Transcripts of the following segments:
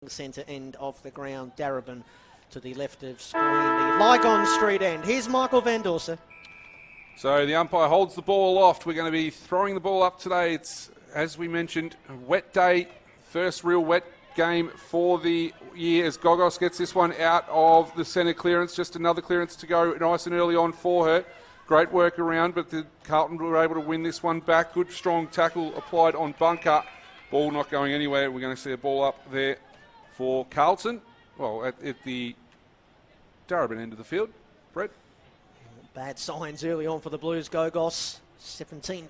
the centre end of the ground. Darebin to the left of screen, the Lygon Street end. Here's Michael Van Dorsen. So the umpire holds the ball aloft. We're going to be throwing the ball up today. It's, as we mentioned, a wet day. First real wet game for the year as Gogos gets this one out of the centre clearance. Just another clearance to go nice and early on for her. Great work around, but the Carlton were able to win this one back. Good strong tackle applied on Bunker. Ball not going anywhere. We're going to see a ball up there for Carlton. Well, at the Darebin end of the field. Brett? Bad signs early on for the Blues. Gogos, 17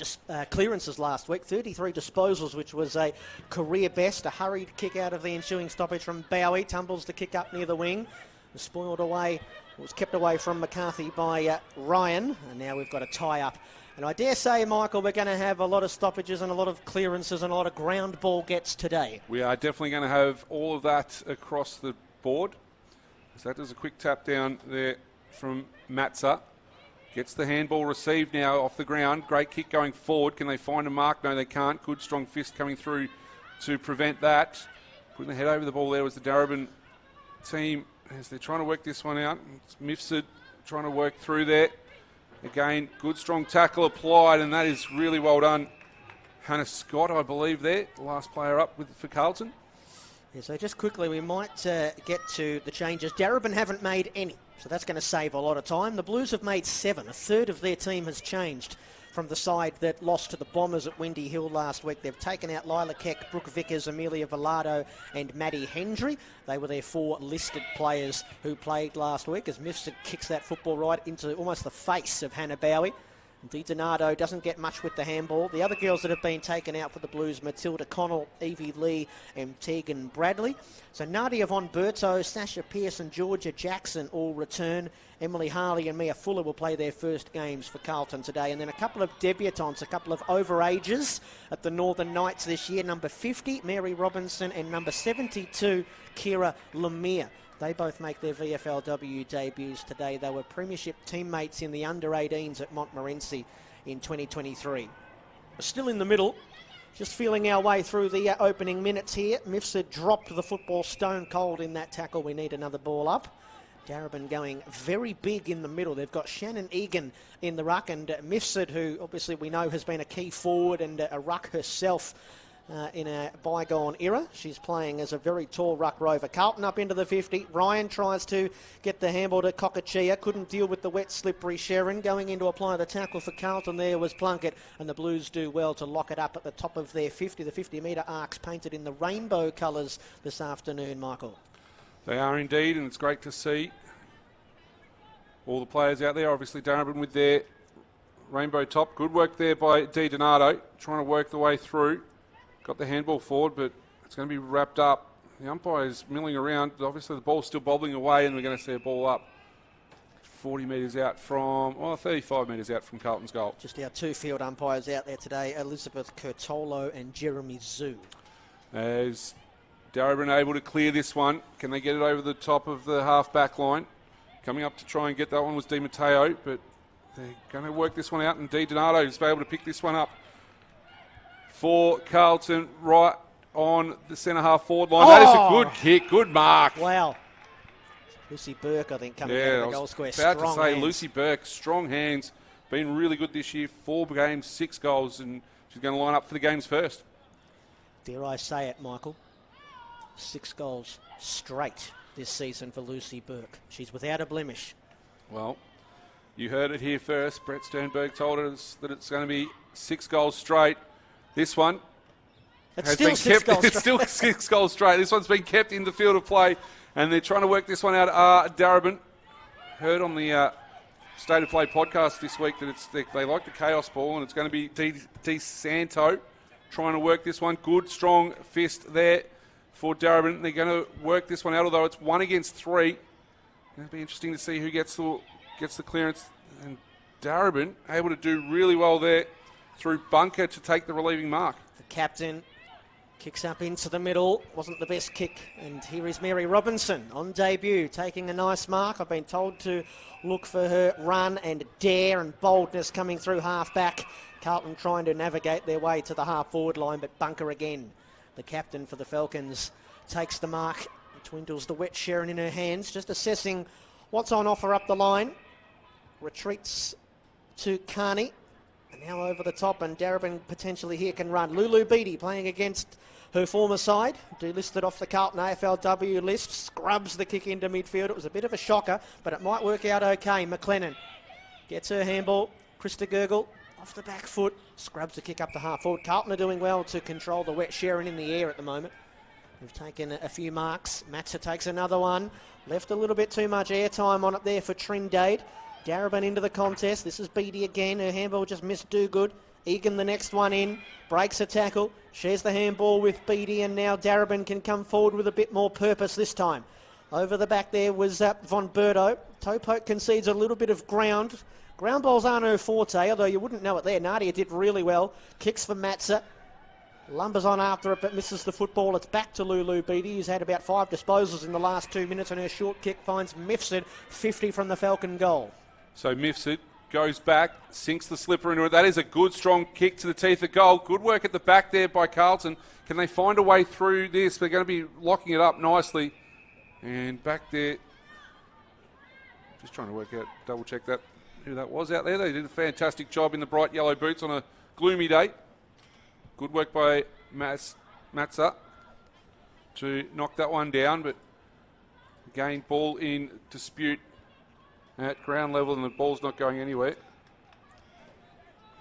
clearances last week, 33 disposals, which was a career best. A hurried kick out of the ensuing stoppage from Bowie. Tumbles the kick up near the wing. Was spoiled away, was kept away from McCarthy by Ryan. And now we've got a tie-up. And I dare say, Michael, we're going to have a lot of stoppages and a lot of clearances and a lot of ground ball gets today. We are definitely going to have all of that across the board. So that does a quick tap down there from Matza. Gets the handball received now off the ground. Great kick going forward. Can they find a mark? No, they can't. Good strong fist coming through to prevent that. Putting the head over the ball there was the Darebin team as they're trying to work this one out. It's Mifsud trying to work through there. Again, good strong tackle applied, and that is really well done. Hannah Scott, I believe, there, the last player up for Carlton. Yeah, so just quickly, we might get to the changes. Darebin haven't made any, so that's going to save a lot of time. The Blues have made 7. A third of their team has changed from the side that lost to the Bombers at Windy Hill last week. They've taken out Lila Keck, Brooke Vickers, Amelia Velado and Maddie Hendry. They were their 4 listed players who played last week as Mifsud kicks that football right into almost the face of Hannah Bowie. DiDonato doesn't get much with the handball. The other girls that have been taken out for the Blues, Matilda Connell, Evie Lee and Tegan Bradley. So Nadia Von Berto, Sasha Pearce and Georgia Jackson all return. Emily Harley and Mia Fuller will play their first games for Carlton today. And then a couple of debutantes, a couple of overages at the Northern Knights this year. Number 50, Mary Robinson, and number 72, Kira Lemire. They both make their VFLW debuts today. They were premiership teammates in the under-18s at Montmorency in 2023. We're still in the middle, just feeling our way through the opening minutes here. Mifsud dropped the football stone cold in that tackle. We need another ball up. Darebin going very big in the middle. They've got Shannon Egan in the ruck, and Mifsud, who obviously we know has been a key forward and a ruck herself in a bygone era. She's playing as a very tall ruck rover. Carlton up into the 50. Ryan tries to get the handball to Kokachia. Couldn't deal with the wet, slippery Sharon. Going in to apply the tackle for Carlton there was Plunkett, and the Blues do well to lock it up at the top of their 50. The 50-metre arcs painted in the rainbow colours this afternoon, Michael. They are indeed, and it's great to see all the players out there. Obviously, Darebin with their rainbow top. Good work there by DiDonato, trying to work the way through. Got the handball forward, but it's going to be wrapped up. The umpire is milling around. Obviously, the ball's still bobbling away, and we're going to see a ball up 40 metres out from, 35 metres out from Carlton's goal. Just our 2 field umpires out there today, Elizabeth Curtolo and Jeremy Zhu. As Darebin able to clear this one. Can they get it over the top of the half-back line? Coming up to try and get that one was Di Matteo, but they're going to work this one out, and DiDonato is able to pick this one up for Carlton right on the centre half forward line. That is a good kick, good mark. Wow. Lucy Burke, I think, coming out of the goal square. About to say, hands. Lucy Burke, strong hands, been really good this year. 4 games, 6 goals, and she's going to line up for the games first. Dare I say it, Michael? 6 goals straight this season for Lucy Burke. She's without a blemish. Well, you heard it here first. Brett Sternberg told us that it's going to be 6 goals straight. This one It's still 6 goals straight. It's still 6 goals straight. This one's been kept in the field of play, and they're trying to work this one out. Darebin heard on the State of Play podcast this week that they like the chaos ball, and it's going to be Di Santo trying to work this one. Good, strong fist there for Darebin. They're going to work this one out, although it's 1 against 3. It'll be interesting to see who gets the clearance. And Darebin able to do really well there through Bunker to take the relieving mark. The captain kicks up into the middle. Wasn't the best kick. And here is Mary Robinson on debut, taking a nice mark. I've been told to look for her run and dare and boldness coming through half-back. Carlton trying to navigate their way to the half-forward line, but Bunker again, the captain for the Falcons, takes the mark. Dwindles the wet Sharon in her hands, just assessing what's on offer up the line. Retreats to Carney. And now over the top, and Darebin potentially here can run. Lulu Beattie playing against her former side, delisted off the Carlton AFLW list, scrubs the kick into midfield. It was a bit of a shocker, but it might work out okay. McLennan gets her handball. Krista Gergel off the back foot, scrubs the kick up the half forward. Carlton are doing well to control the wet Sharon in the air at the moment. We've taken a few marks. Matza takes another one. Left a little bit too much airtime on it there for Trindade. Darebin into the contest. This is Beattie again. Her handball just missed do good. Egan the next one in. Breaks a tackle. Shares the handball with Beattie, and now Darebin can come forward with a bit more purpose this time. Over the back there was Von Berto. Topoke concedes a little bit of ground. Ground balls aren't her forte, although you wouldn't know it there. Nadia did really well. Kicks for Matza. Lumbers on after it, but misses the football. It's back to Lulu Beattie, who's had about 5 disposals in the last 2 minutes, and her short kick finds Mifsud 50 from the Falcon goal. So Mifsud goes back, sinks the slipper into it. That is a good, strong kick to the teeth of goal. Good work at the back there by Carlton. Can they find a way through this? They're going to be locking it up nicely. And back there, just trying to work out, double check that, who that was out there. They did a fantastic job in the bright yellow boots on a gloomy day. Good work by Matza to knock that one down, but again, ball in dispute at ground level, and the ball's not going anywhere.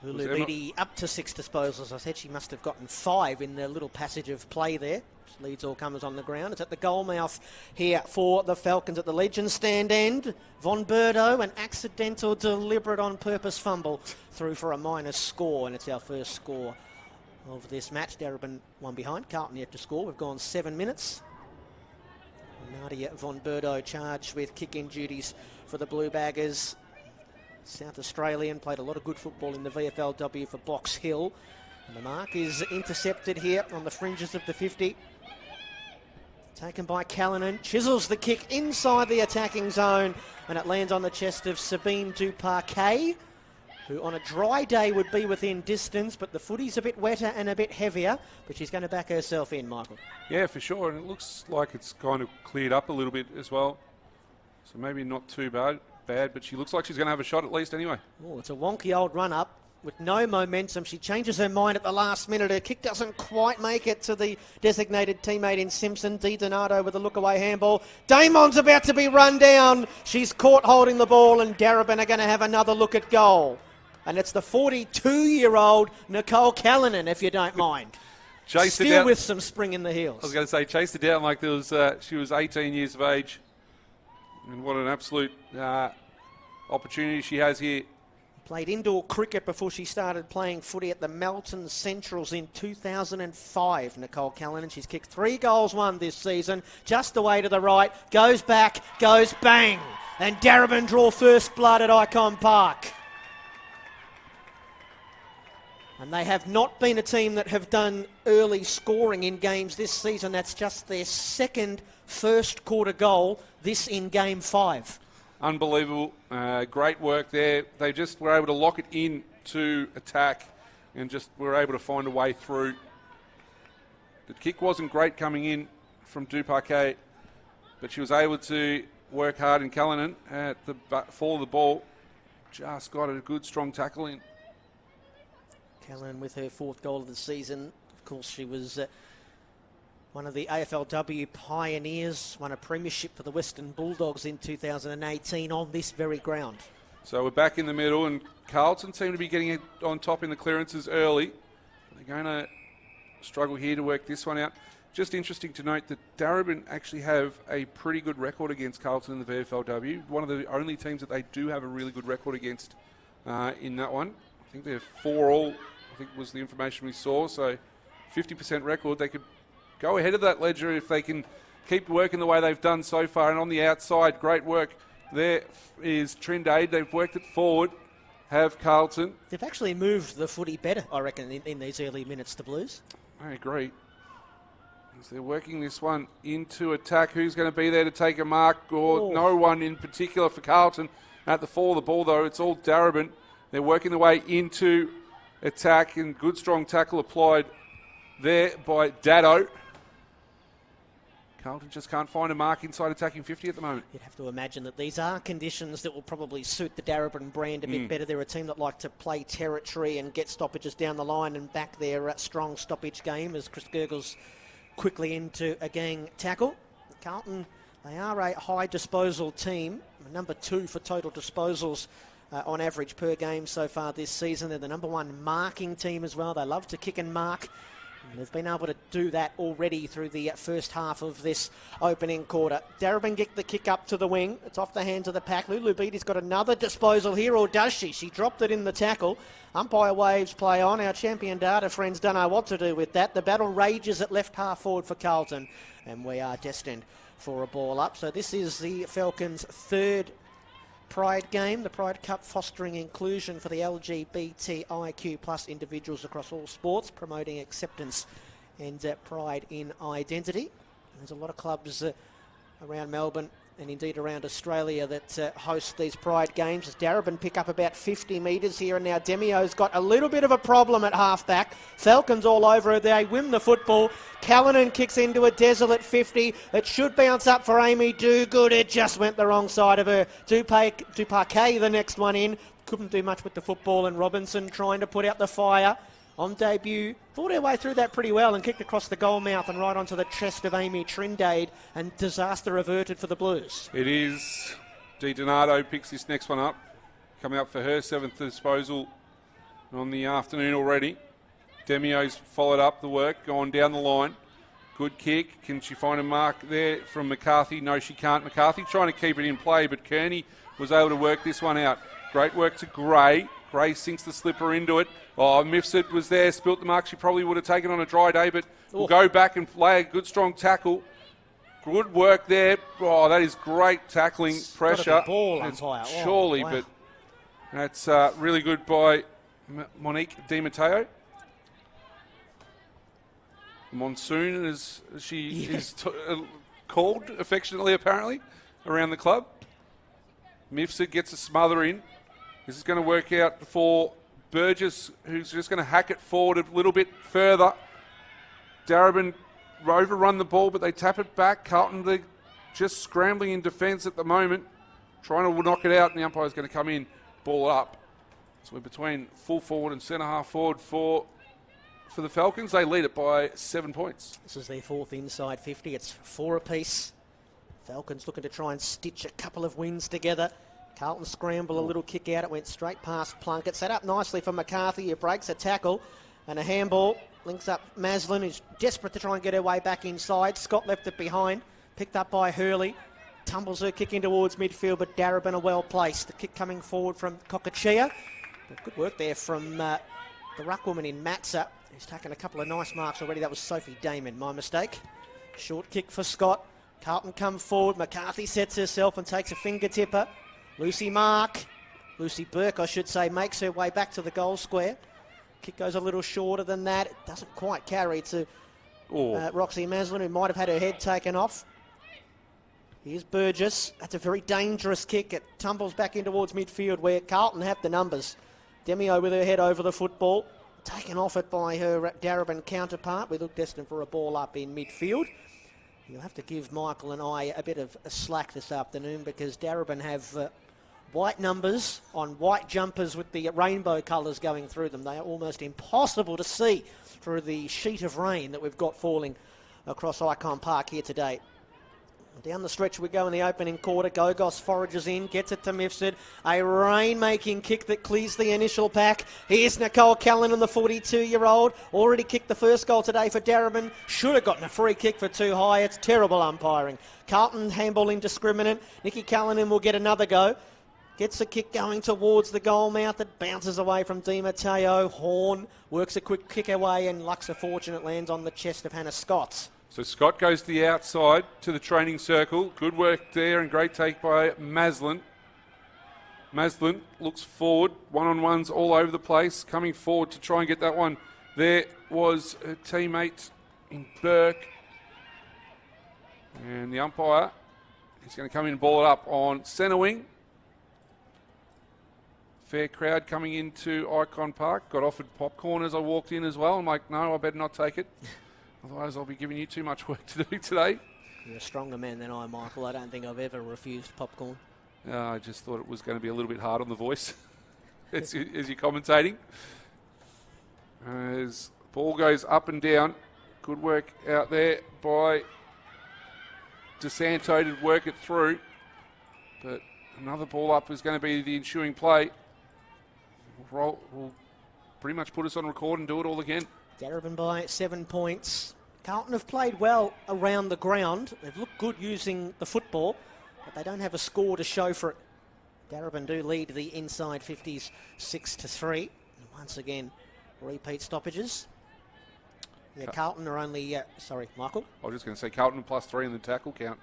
Lulu Beattie up to 6 disposals. I said she must have gotten 5 in the little passage of play there. Which leads all comers on the ground. It's at the goal mouth here for the Falcons at the Legend stand end. Von Berto, an accidental, deliberate on purpose fumble through for a minus score, and it's our first score of this match. Darebin one behind. Carlton yet to score. We've gone 7 minutes. Nadia Von Berto charged with kick-in duties for the Blue Baggers. South Australian, played a lot of good football in the VFLW for Box Hill. And the mark is intercepted here on the fringes of the 50. Taken by Callanan. Chisels the kick inside the attacking zone, and it lands on the chest of Sabine Duparquet, who on a dry day would be within distance, but the footy's a bit wetter and a bit heavier, but she's going to back herself in, Michael. Yeah, for sure, and it looks like it's kind of cleared up a little bit as well. So maybe not too bad, but she looks like she's going to have a shot at least anyway. Oh, it's a wonky old run-up with no momentum. She changes her mind at the last minute. Her kick doesn't quite make it to the designated teammate in Simpson. Di Donato with a look-away handball. Damon's about to be run down. She's caught holding the ball, and Darebin are going to have another look at goal. And it's the 42-year-old Nicole Callanan, if you don't mind. Still with some spring in the heels. I was going to say, chased her down like there was, she was 18 years of age. And what an absolute opportunity she has here. Played indoor cricket before she started playing footy at the Melton Centrals in 2005, Nicole Callanan. She's kicked 3 goals, 1 this season. Just away to the right, goes back, goes bang. And Darebin draw first blood at Icon Park. And they have not been a team that have done early scoring in games this season. That's just their second first quarter goal, this in game 5. Unbelievable. Great work there. They just were able to lock it in to attack and just were able to find a way through. The kick wasn't great coming in from Duparquet, but she was able to work hard, in Callanan at the fall of the ball just got a good strong tackle in. Callanan with her 4th goal of the season. Of course, she was one of the AFLW pioneers, won a premiership for the Western Bulldogs in 2018 on this very ground. So we're back in the middle, and Carlton seem to be getting it on top in the clearances early. They're going to struggle here to work this one out. Just interesting to note that Darebin actually have a pretty good record against Carlton in the VFLW. One of the only teams that they do have a really good record against in that one. I think they're 4-all, I think was the information we saw. So 50% record. They could go ahead of that ledger if they can keep working the way they've done so far. And on the outside, great work. There is Trindade. They've worked it forward. Have Carlton. They've actually moved the footy better, I reckon, in these early minutes, the Blues. I agree. As they're working this one into attack. Who's going to be there to take a mark? Or no one in particular for Carlton. At the fall of the ball, though, it's all Darebin. They're working their way into attack, and good strong tackle applied there by Dado. Carlton just can't find a mark inside attacking 50 at the moment. You'd have to imagine that these are conditions that will probably suit the Darebin brand a bit better. They're a team that like to play territory and get stoppages down the line and back their strong stoppage game as Chris Gurgles quickly into a gang tackle. Carlton, they are a high disposal team, number 2 for total disposals on average per game so far this season. They're the number 1 marking team as well. They love to kick and mark. And they've been able to do that already through the first half of this opening quarter. Darebin get the kick up to the wing. It's off the hands of the pack. Lulu Beattie's got another disposal here, or does she? She dropped it in the tackle. Umpire waves play on. Our champion data friends don't know what to do with that. The battle rages at left half forward for Carlton, and we are destined for a ball up. So this is the Falcons' 3rd Pride game, the Pride Cup fostering inclusion for the LGBTIQ plus individuals across all sports, promoting acceptance and pride in identity. And there's a lot of clubs around Melbourne and indeed around Australia that host these Pride games. As Darebin pick up about 50 metres here, and now Demio's got a little bit of a problem at half-back. Falcons all over it. They win the football. Callanan kicks into a desolate 50. It should bounce up for Amy Dogood. It just went the wrong side of her. Duparquet, the next one in. Couldn't do much with the football, and Robinson trying to put out the fire. On debut, fought her way through that pretty well and kicked across the goal mouth and right onto the chest of Amy Trindade, and disaster averted for the Blues. It is. Di Donato picks this next one up, coming up for her 7th disposal on the afternoon already. Demio's followed up the work, gone down the line. Good kick. Can she find a mark there from McCarthy? No, she can't. McCarthy trying to keep it in play, but Kearney was able to work this one out. Great work to Gray. Gray sinks the slipper into it. Oh, Mifsud was there, spilt the mark. She probably would have taken on a dry day, but will go back and play a good, strong tackle. Good work there. Oh, that is great tackling pressure. Ball umpire. Surely, wow. But that's really good by Monique Di Matteo. Monsoon, as she is called affectionately, apparently, around the club. Mifsud gets a smother in. This is going to work out for Burgess, who's just going to hack it forward a little bit further. Darebin overrun the ball, but they tap it back. Carlton, they're just scrambling in defence at the moment, trying to knock it out, and the umpire's going to come in, ball up. So we're between full forward and centre half forward for the Falcons. They lead it by 7 points. This is their 4th inside 50. It's 4 apiece. Falcons looking to try and stitch a couple of wins together. Carlton scramble, a little kick out. It went straight past Plunkett. Set up nicely for McCarthy. He breaks a tackle and a handball. Links up Maslin, who's desperate to try and get her way back inside. Scott left it behind. Picked up by Hurley. Tumbles her kick in towards midfield, but Darebin are well placed. The kick coming forward from Kokachia. Good work there from the ruckwoman in Matza, who's taken a couple of nice marks already. That was Sophie Damon, my mistake. Short kick for Scott. Carlton come forward. McCarthy sets herself and takes a finger tipper. Lucy Burke, I should say, makes her way back to the goal square. Kick goes a little shorter than that. It doesn't quite carry to Roxy Maslin, who might have had her head taken off. Here's Burgess. That's a very dangerous kick. It tumbles back in towards midfield where Carlton have the numbers. Demio with her head over the football. Taken off it by her Darebin counterpart. We look destined for a ball up in midfield. You'll have to give Michael and I a bit of a slack this afternoon because Darebin have white numbers on white jumpers with the rainbow colours going through them. They are almost impossible to see through the sheet of rain that we've got falling across Icon Park here today. Down the stretch we go in the opening quarter. Gogos forages in, gets it to Mifsud. A rain-making kick that clears the initial pack. Here's Nicole Callanan, the 42-year-old. Already kicked the first goal today for Darebin. Should have gotten a free kick for too high. It's terrible umpiring. Carlton handball indiscriminate. Nikki Callanan will get another go. Gets the kick going towards the goal mouth. It bounces away from Di Matteo. Horn works a quick kick away, and Luxor Fortunate lands on the chest of Hannah Scott. So Scott goes to the outside to the training circle. Good work there and great take by Maslin. Maslin looks forward. One-on-ones all over the place. Coming forward to try and get that one. There was her teammate in Burke. And the umpire is going to come in and ball it up on centre wing. Fair crowd coming into Icon Park. Got offered popcorn as I walked in as well. I'm like, no, I better not take it. Otherwise, I'll be giving you too much work to do today. You're a stronger man than I, Michael. I don't think I've ever refused popcorn. I just thought it was going to be a little bit hard on the voice as you're commentating. As ball goes up and down. Good work out there by DeSanto to work it through. But another ball up is going to be the ensuing play. Will pretty much put us on record and do it all again. Darebin by 7 points. Carlton have played well around the ground. They've looked good using the football, but they don't have a score to show for it. Darebin do lead the inside 50s 6-3. And once again, repeat stoppages. Yeah, Carlton are only... sorry, Michael? I was just going to say Carlton +3 in the tackle count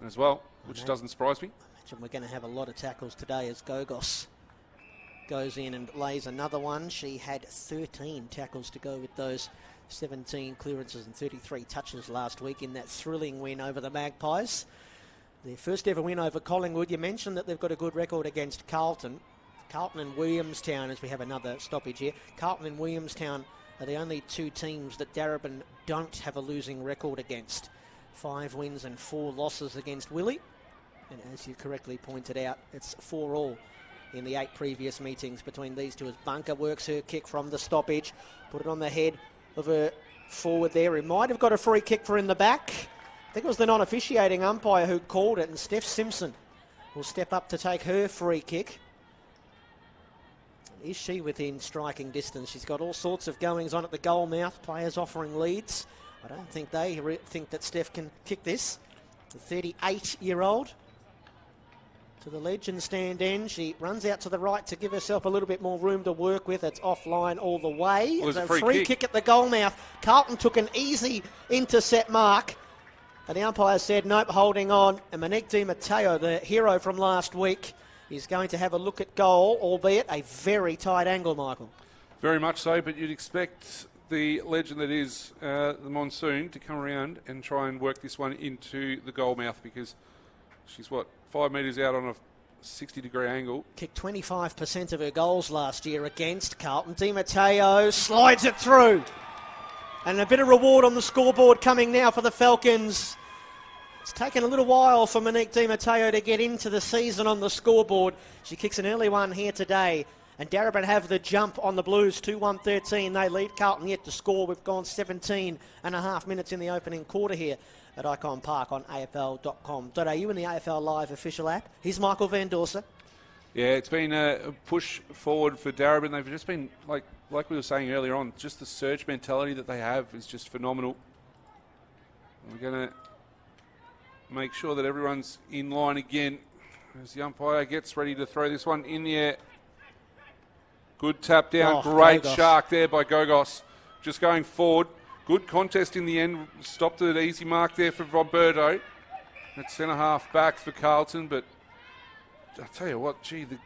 as well, which doesn't surprise me. I imagine we're going to have a lot of tackles today as Gogos goes in and lays another one. She had 13 tackles to go with those 17 clearances and 33 touches last week in that thrilling win over the Magpies. Their first ever win over Collingwood. You mentioned that they've got a good record against Carlton. Carlton and Williamstown, as we have another stoppage here. Carlton and Williamstown are the only two teams that Darebin don't have a losing record against. 5 wins and 4 losses against Willie. And as you correctly pointed out, it's 4-all in the 8 previous meetings between these two as Bunker works her kick from the stoppage. Put it on the head of her forward there, who might have got a free kick for in the back. I think it was the non-officiating umpire who called it, and Steph Simpson will step up to take her free kick. Is she within striking distance? She's got all sorts of goings on at the goal mouth, players offering leads. I don't think they think that Steph can kick this. The 38-year-old to the legend stand end. She runs out to the right to give herself a little bit more room to work with. It's offline all the way. Well, it's a free kick at the goal mouth. Carlton took an easy intercept mark, and the umpire said, nope, holding on. And Monique Di Matteo, the hero from last week, is going to have a look at goal, albeit a very tight angle, Michael. Very much so, but you'd expect the legend that is the Monsoon to come around and try and work this one into the goal mouth, because she's, 5 metres out on a 60-degree angle. Kicked 25% of her goals last year against Carlton. Di Matteo slides it through. And a bit of reward on the scoreboard coming now for the Falcons. It's taken a little while for Monique Di Matteo to get into the season on the scoreboard. She kicks an early one here today. And Darebin have the jump on the Blues, 2-1-13. They lead. Carlton yet to score. We've gone 17 and a half minutes in the opening quarter here at Icon Park on afl.com.au and the AFL Live official app. Here's Michael Van Dorsen. Yeah, it's been a push forward for Darebin. They've just been, like we were saying earlier on, just the surge mentality that they have is just phenomenal. We're going to make sure that everyone's in line again as the umpire gets ready to throw this one in the air. Good tap down, great Gogos. shark there by Gogos. Just going forward. Good contest in the end. Stopped at an easy mark there for Roberto. That's centre-half back for Carlton, but I'll tell you what, the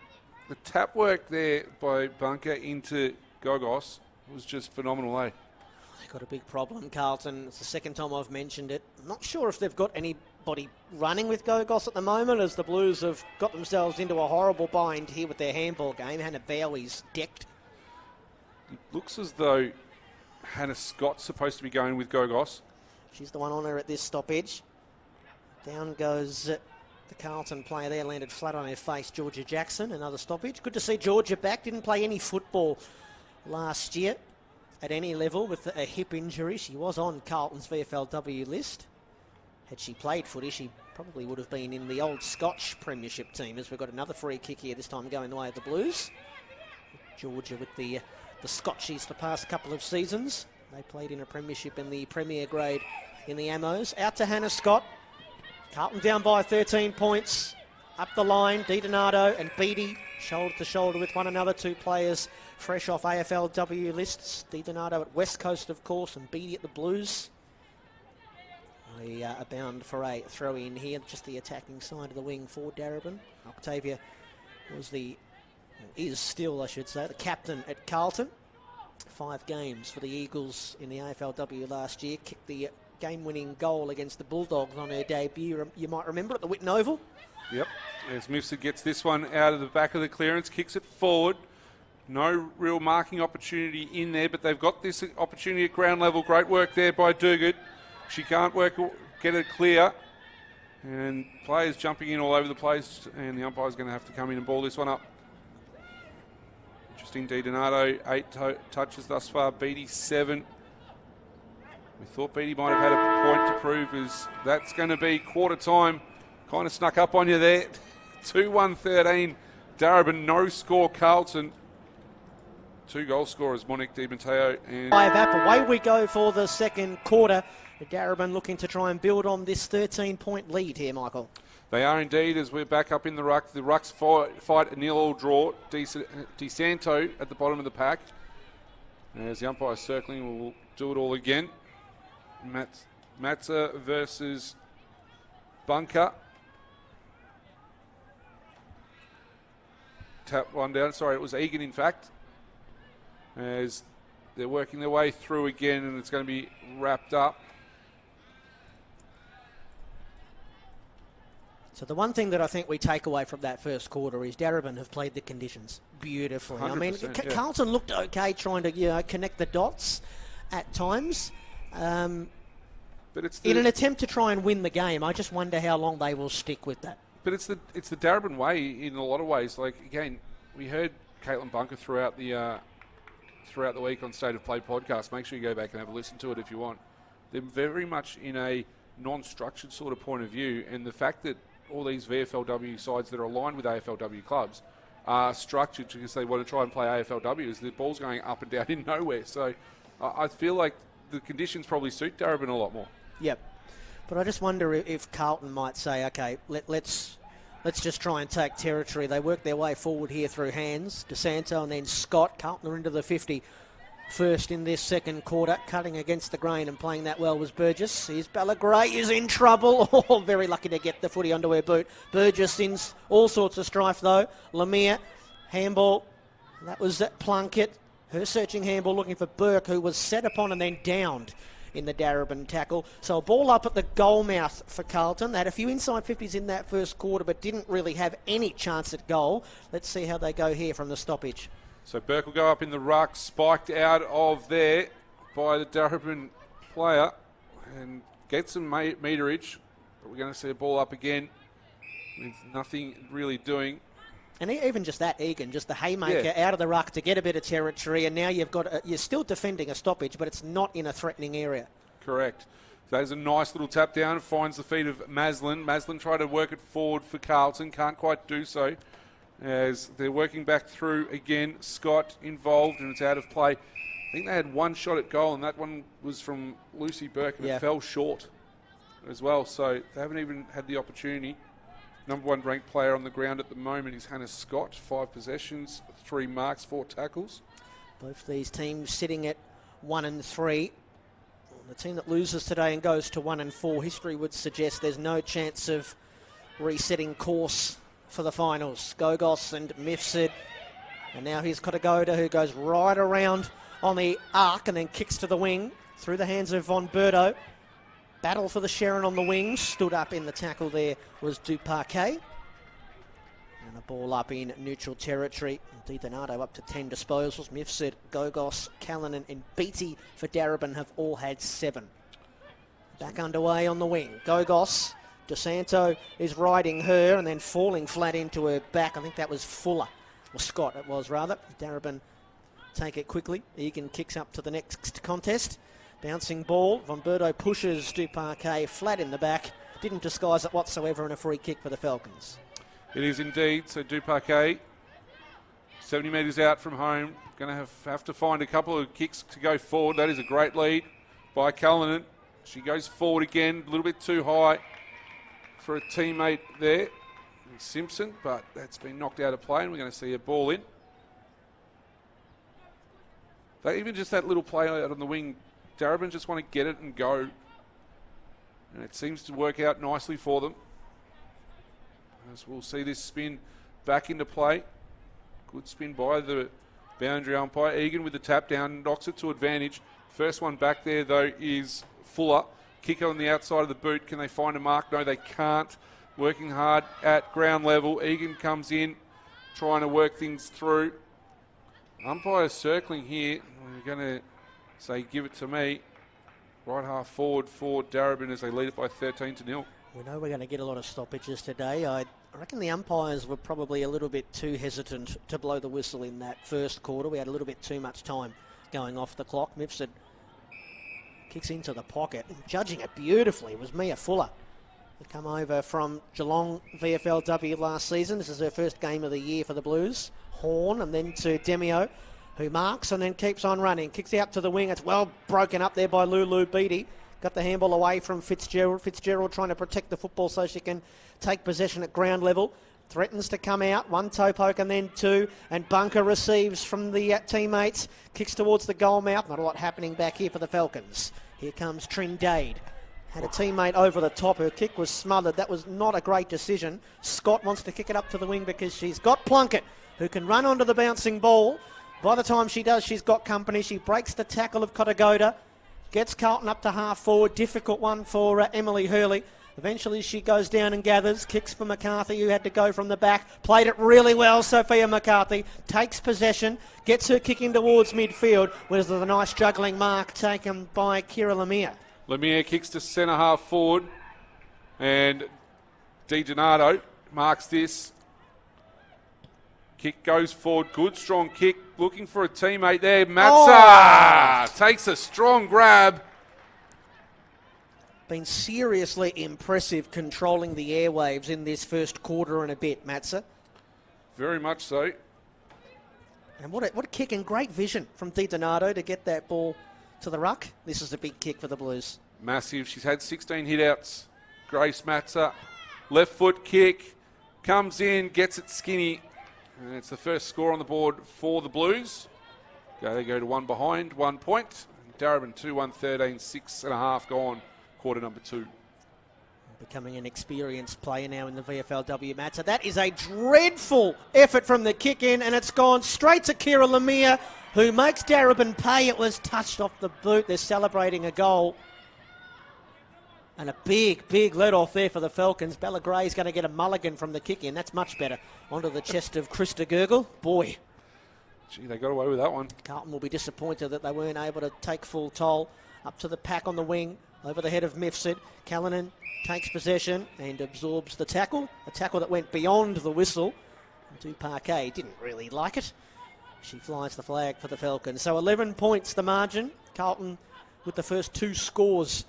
tap work there by Bunker into Gogos was just phenomenal, eh? They've got a big problem, Carlton. It's the second time I've mentioned it. I'm not sure if they've got anybody running with Gogos at the moment, as the Blues have got themselves into a horrible bind here with their handball game. Hannah Bowie's decked. It looks as though Hannah Scott's supposed to be going with Gogos. She's the one on her at this stoppage. Down goes the Carlton player there, landed flat on her face, Georgia Jackson, another stoppage. Good to see Georgia back. Didn't play any football last year at any level with a hip injury. She was on Carlton's VFLW list. Had she played footy, she probably would have been in the old Scotch Premiership team, as we've got another free kick here, this time going the way of the Blues. Georgia with the Scotchies the past couple of seasons. They played in a premiership in the Premier grade in the Ammos. Out to Hannah Scott. Carlton down by 13 points. Up the line, DiDonato and Beattie shoulder to shoulder with one another. Two players fresh off AFLW lists. DiDonato at West Coast, of course, and Beattie at the Blues. They are bound for a throw in here, just the attacking side of the wing for Darebin. Octavia is still, I should say, the captain at Carlton. 5 games for the Eagles in the AFLW last year. Kicked the game-winning goal against the Bulldogs on her debut. You might remember at the Whitten Oval. Yep. As Mifsud gets this one out of the back of the clearance, kicks it forward. No real marking opportunity in there, but they've got this opportunity at ground level. Great work there by Duguid. She can't get it clear. And players jumping in all over the place, and the umpire's going to have to come in and ball this one up. Interesting, DiDonato, 8 touches thus far, Beattie 7. We thought Beattie might have had a point to prove, as that's going to be quarter time. Kind of snuck up on you there. 2-1-13, Darebin, no score, Carlton. 2 goal scorers, Monique Di Matteo and... Away we go for the second quarter. Darebin looking to try and build on this 13-point lead here, Michael. They are indeed, as we're back up in the ruck. The rucks fight a 0-all draw. DeSanto at the bottom of the pack. As the umpire circling, we'll do it all again. Matza versus Bunker. Tap one down. Sorry, it was Egan, in fact. As they're working their way through again, and it's going to be wrapped up. So the one thing that I think we take away from that first quarter is Darebin have played the conditions beautifully. I mean, Carlton looked okay trying to connect the dots at times. But it's in an attempt to try and win the game. I just wonder how long they will stick with that. But it's the Darebin way in a lot of ways. Like, again, we heard Caitlin Bunker throughout the week on State of Play podcast. Make sure you go back and have a listen to it if you want. They're very much in a non-structured sort of point of view, and the fact that all these VFLW sides that are aligned with AFLW clubs are structured because they want to try and play AFLW, is the ball's going up and down in nowhere. So I feel like the conditions probably suit Darebin a lot more. Yep. But I just wonder if Carlton might say, okay, let's just try and take territory. They work their way forward here through hands. DeSanto and then Scott. Carlton are into the 50 first in this second quarter. Cutting against the grain and playing that well was Burgess. Here's Bella Gray is in trouble. Oh, very lucky to get the footy onto her boot. Burgess in all sorts of strife though. Lemire, handball. That was Plunkett. Her searching handball looking for Burke, who was set upon and then downed in the Darebin tackle. So a ball up at the goal mouth for Carlton. They had a few inside 50s in that first quarter, but didn't really have any chance at goal. Let's see how they go here from the stoppage. So Burke will go up in the ruck, spiked out of there by the Darebin player and get some meterage. But we're going to see a ball up again with nothing really doing. And even just that, Egan, just the haymaker out of the ruck to get a bit of territory, and now you're still defending a stoppage, but it's not in a threatening area. Correct. So there's a nice little tap down, finds the feet of Maslin. Maslin tried to work it forward for Carlton, can't quite do so. As they're working back through again, Scott involved, and it's out of play. I think they had one shot at goal, and that one was from Lucy Burke, and it fell short as well. So they haven't even had the opportunity. Number 1 ranked player on the ground at the moment is Hannah Scott. 5 possessions, 3 marks, 4 tackles. Both these teams sitting at 1 and 3. The team that loses today and goes to 1 and 4, history would suggest there's no chance of resetting course for the finals. Gogos and Mifsud. And now he's Kotagoda, who goes right around on the arc and then kicks to the wing through the hands of Von Berto. Battle for the Sharon on the wings. Stood up in the tackle there was Duparquet. And a ball up in neutral territory. DiDonato up to 10 disposals. Mifsud, Gogos, Callanan and Beattie for Darebin have all had 7. Back underway on the wing. Gogos. DeSanto is riding her and then falling flat into her back. I think that was Fuller. Or Scott it was rather. Darebin take it quickly. Egan kicks up to the next contest. Bouncing ball. Von Berto pushes Duparquet flat in the back. Didn't disguise it whatsoever, and a free kick for the Falcons. It is indeed. So Duparquet, 70 metres out from home. Going to have to find a couple of kicks to go forward. That is a great lead by Callanan. She goes forward again, a little bit too high for a teammate there, Simpson, but that's been knocked out of play, and we're going to see a ball in. But even just that little play out on the wing, Darebin just want to get it and go. And it seems to work out nicely for them. As we'll see this spin back into play. Good spin by the boundary umpire. Egan with the tap down, knocks it to advantage. First one back there, though, is Fuller. Kick on the outside of the boot. Can they find a mark? No, they can't. Working hard at ground level. Egan comes in, trying to work things through. Umpire circling here. We're going to say, give it to me. right half forward for Darebin as they lead it by 13-0. We know we're going to get a lot of stoppages today. I reckon the umpires were probably a little bit too hesitant to blow the whistle in that first quarter. We had a little bit too much time going off the clock. Mifsud kicks into the pocket. And judging it beautifully was Mia Fuller, who come over from Geelong VFLW last season. This is her first game of the year for the Blues. Horn, and then to Demio, who marks and then keeps on running. Kicks out to the wing. It's well broken up there by Lulu Beattie. Got the handball away from Fitzgerald. Fitzgerald trying to protect the football so she can take possession at ground level. Threatens to come out. One toe poke and then two. And Bunker receives from the teammates. Kicks towards the goal mouth. Not a lot happening back here for the Falcons. Here comes Trindade. Had a teammate over the top. Her kick was smothered. That was not a great decision. Scott wants to kick it up to the wing because she's got Plunkett, who can run onto the bouncing ball. By the time she does, she's got company. She breaks the tackle of Kotagoda. Gets Carlton up to half forward. Difficult one for Emily Hurley. Eventually she goes down and gathers. Kicks for McCarthy, who had to go from the back. Played it really well, Sophia McCarthy. Takes possession. Gets her kicking towards midfield. Where's the nice juggling mark taken by Kira Lemire. Lemire kicks to centre half forward. And DiDonato marks this. Kick goes forward. Good strong kick. Looking for a teammate there. Matza takes a strong grab. Been seriously impressive controlling the airwaves in this first quarter and a bit, Matza. Very much so. And what a kick and great vision from DiDonato to get that ball to the ruck. This is a big kick for the Blues. Massive. She's had 16 hit-outs. Grace Matza. Left foot kick. Comes in. Gets it skinny. And it's the first score on the board for the Blues. They go to one behind, 1 point. Darebin 2-1, 13, 6.5 gone, quarter number 2. Becoming an experienced player now in the VFLW match. So that is a dreadful effort from the kick in, and it's gone straight to Kira Lemire, who makes Darebin pay. It was touched off the boot. They're celebrating a goal. And a big, big let-off there for the Falcons. Bella Gray's going to get a mulligan from the kick-in. That's much better. Onto the chest of Krista Gergel. Boy. Gee, they got away with that one. Carlton will be disappointed that they weren't able to take full toll. Up to the pack on the wing. Over the head of Mifsud. Callanan takes possession and absorbs the tackle. A tackle that went beyond the whistle. And Duparquet didn't really like it. She flies the flag for the Falcons. So 11 points the margin. Carlton with the first 2 scores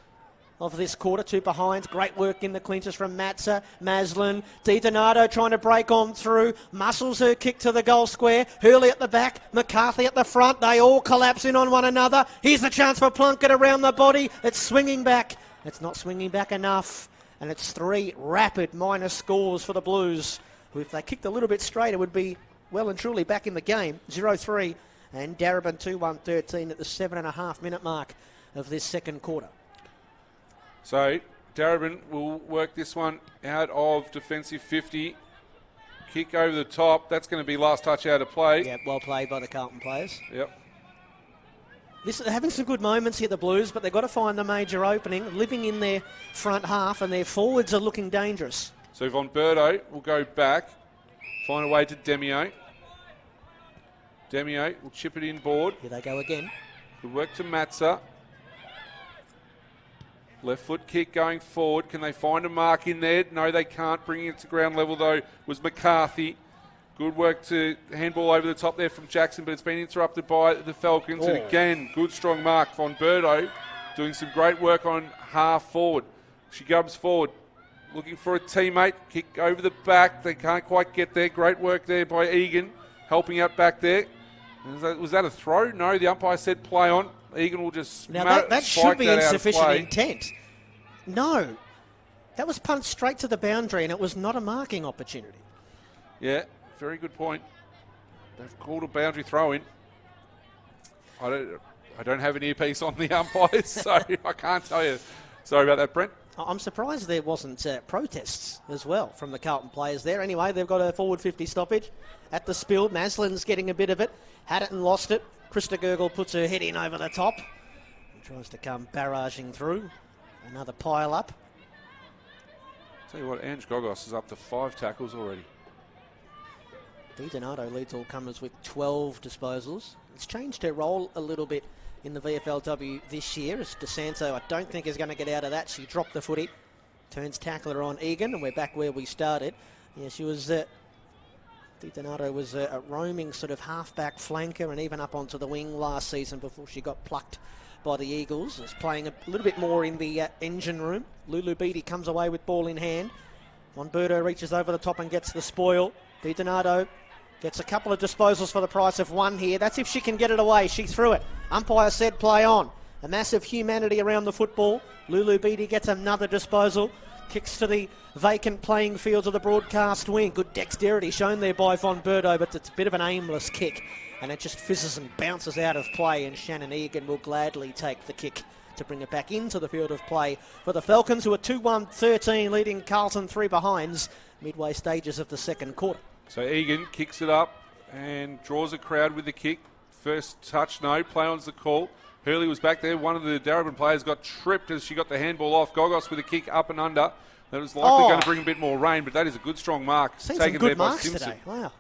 of this quarter, 2 behinds. Great work in the clinches from Matza, Maslin, DiDonato trying to break on through, muscles her kick to the goal square, Hurley at the back, McCarthy at the front, they all collapse in on one another. Here's the chance for Plunkett around the body, it's swinging back, it's not swinging back enough, and it's 3 rapid minor scores for the Blues, who if they kicked a little bit straight, it would be well and truly back in the game. 0-3, and Darebin 2-1-13 at the 7.5 minute mark of this second quarter. So, Darebin will work this one out of defensive 50. Kick over the top. That's going to be last touch out of play. Yeah, well played by the Carlton players. Yep. They're having some good moments here, the Blues, but they've got to find the major opening, living in their front half, and their forwards are looking dangerous. So, Von Berto will go back, find a way to Demio. Demio will chip it inboard. Here they go again. Good work to Matza. Left foot kick going forward. Can they find a mark in there? No, they can't. Bringing it to ground level, though, was McCarthy. Good work to handball over the top there from Jackson, but it's been interrupted by the Falcons. And again, good strong mark. Von Berto doing some great work on half forward. She gubs forward, looking for a teammate. Kick over the back. They can't quite get there. Great work there by Egan, helping out back there. Was that a throw? No, the umpire said play on. Egan will just now that should be insufficient intent. No, that was punched straight to the boundary, and it was not a marking opportunity. Yeah, very good point. They've called a boundary throw in. I don't have an earpiece on the umpires, so I can't tell you. Sorry about that, Brent. I'm surprised there wasn't protests as well from the Carlton players there. Anyway, they've got a forward 50 stoppage at the spill. Maslin's getting a bit of it. Had it and lost it. Krista Gergel puts her head in over the top and tries to come barraging through. Another pile up. Tell you what, Ange Gogos is up to 5 tackles already. DiDonato leads all comers with 12 disposals. It's changed her role a little bit in the VFLW this year. As DeSanto, I don't think is going to get out of that. She dropped the footy, turns tackler on Egan, and we're back where we started. Yeah, she was... Di Donato was a roaming sort of half-back flanker and even up onto the wing last season before she got plucked by the Eagles. Is playing a little bit more in the engine room. Lulu Beattie comes away with ball in hand. Von Berto reaches over the top and gets the spoil. Di Donato gets a couple of disposals for the price of one here. That's if she can get it away. She threw it. Umpire said play on. A massive humanity around the football. Lulu Beattie gets another disposal. Kicks to the vacant playing field of the broadcast wing. Good dexterity shown there by Von Berto, but it's a bit of an aimless kick. And it just fizzes and bounces out of play, and Shannon Egan will gladly take the kick to bring it back into the field of play for the Falcons, who are 2-1-13, leading Carlton 3 behinds, midway stages of the second quarter. So Egan kicks it up and draws a crowd with the kick. First touch, no. Play on's the call. Hurley was back there. One of the Darebin players got tripped as she got the handball off. Gogos with a kick up and under. That was likely going to bring a bit more rain, but that is a good, strong mark. Seen some good marks today. Wow.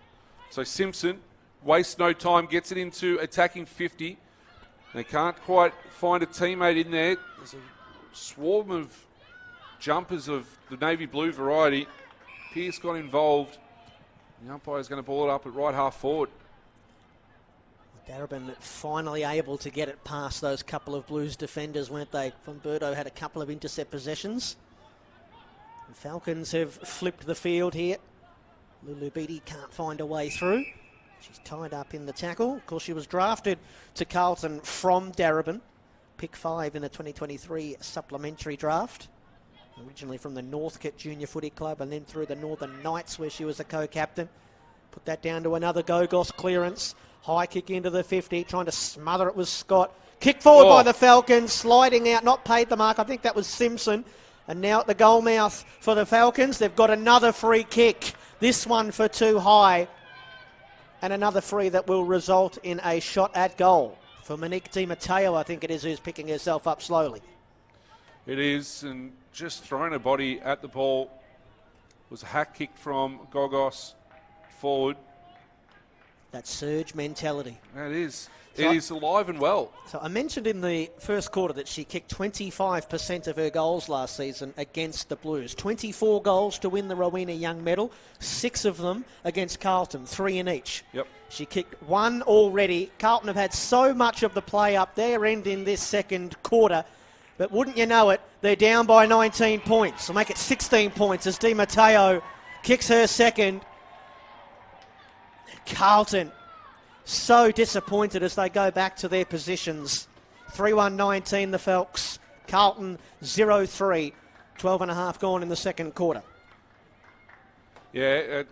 So Simpson wastes no time, gets it into attacking 50. They can't quite find a teammate in there. There's a swarm of jumpers of the navy blue variety. Pearce got involved. The umpire's going to ball it up at right half forward. Darebin finally able to get it past those couple of Blues defenders, weren't they? Von Berto had a couple of intercept possessions. The Falcons have flipped the field here. Lulu Beattie can't find a way through. She's tied up in the tackle. Of course, she was drafted to Carlton from Darebin. Pick 5 in the 2023 supplementary draft. Originally from the Northcote Junior Footy Club and then through the Northern Knights where she was a co-captain. Put that down to another Gogos clearance. High kick into the 50, trying to smother it with Scott. Kick forward by the Falcons, sliding out, not paid the mark. I think that was Simpson. And now at the goal mouth for the Falcons, they've got another free kick. This one for too high. And another free that will result in a shot at goal. For Monique Di Matteo, I think it is, who's picking herself up slowly. It is, and just throwing her body at the ball was a hack kick from Gogos forward. That surge mentality. That is. So it is alive and well. So I mentioned in the first quarter that she kicked 25% of her goals last season against the Blues. 24 goals to win the Rowena Young medal, 6 of them against Carlton, 3 in each. Yep. She kicked 1 already. Carlton have had so much of the play up their end in this second quarter, but wouldn't you know it, they're down by 19 points. So make it 16 points as Di Matteo kicks her second. Carlton so disappointed as they go back to their positions. 3-1-19 the Falcons. Carlton 0-3. 12 and a half gone in the second quarter. Yeah,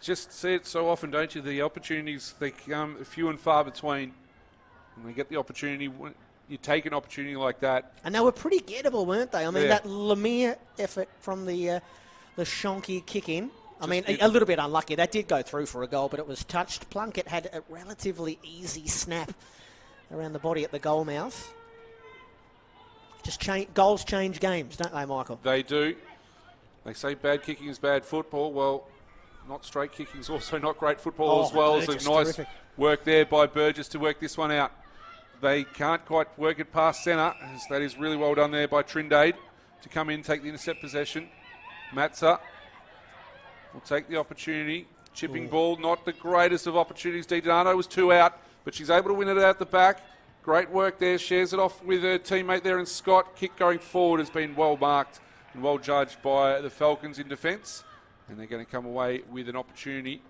just see it so often, don't you? The opportunities, they come few and far between. When they get the opportunity, you take an opportunity like that. And they were pretty gettable, weren't they? I mean, that Lemire effort from the Shonky kick-in. I mean, a little bit unlucky. That did go through for a goal, but it was touched. Plunkett had a relatively easy snap around the body at the goal mouth. Just goals change games, don't they, Michael? They do. They say bad kicking is bad football. Well, not straight kicking is also not great football as well. As a nice work there by Burgess to work this one out. They can't quite work it past centre. That is really well done there by Trindade to come in, take the intercept possession. Matza will take the opportunity. Chipping ball, not the greatest of opportunities. Di Donato was 2 out, but she's able to win it out the back. Great work there. Shares it off with her teammate there, and Scott. Kick going forward has been well marked and well judged by the Falcons in defence. And they're going to come away with an opportunity.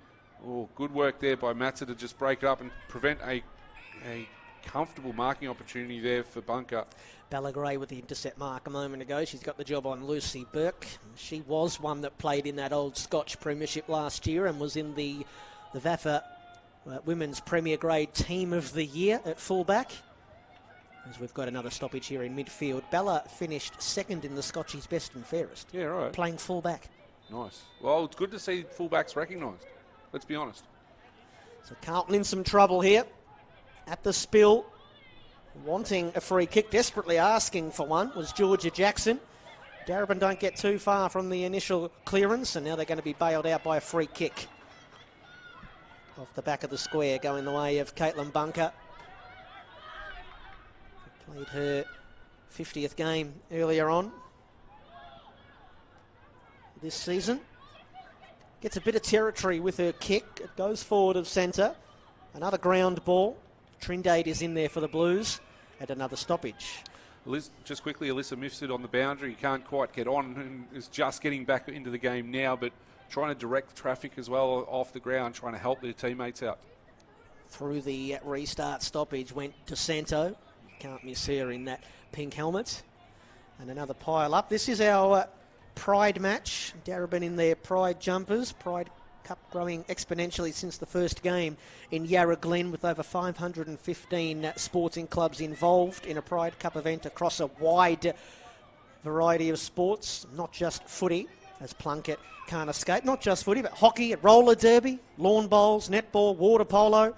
Oh, good work there by Matza to just break it up and prevent a comfortable marking opportunity there for Bunker. Bella Gray with the intercept mark a moment ago. She's got the job on Lucy Burke. She was one that played in that old Scotch Premiership last year and was in the VAFA Women's Premier Grade Team of the Year at fullback. As we've got another stoppage here in midfield. Bella finished second in the Scotchies Best and Fairest. Yeah, right. Playing fullback. Nice. Well, it's good to see fullbacks recognised. Let's be honest. So Carlton in some trouble here. At the spill, wanting a free kick, desperately asking for one, was Georgia Jackson. Darebin don't get too far from the initial clearance, and now they're going to be bailed out by a free kick. Off the back of the square, going the way of Caitlin Bunker. Played her 50th game earlier on this season. Gets a bit of territory with her kick. It goes forward of centre. Another ground ball. Trindade is in there for the Blues at another stoppage. Just quickly, Alyssa Mifsud on the boundary. Can't quite get on and is just getting back into the game now, but trying to direct traffic as well off the ground, trying to help their teammates out. Through the restart stoppage went DeSanto. Can't miss her in that pink helmet. And another pile up. This is our Pride match. Darebin in their Pride jumpers. Pride Cup growing exponentially since the first game in Yarra Glen, with over 515 sporting clubs involved in a Pride Cup event across a wide variety of sports, not just footy, as Plunkett can't escape, not just footy, but hockey, roller derby, lawn bowls, netball, water polo.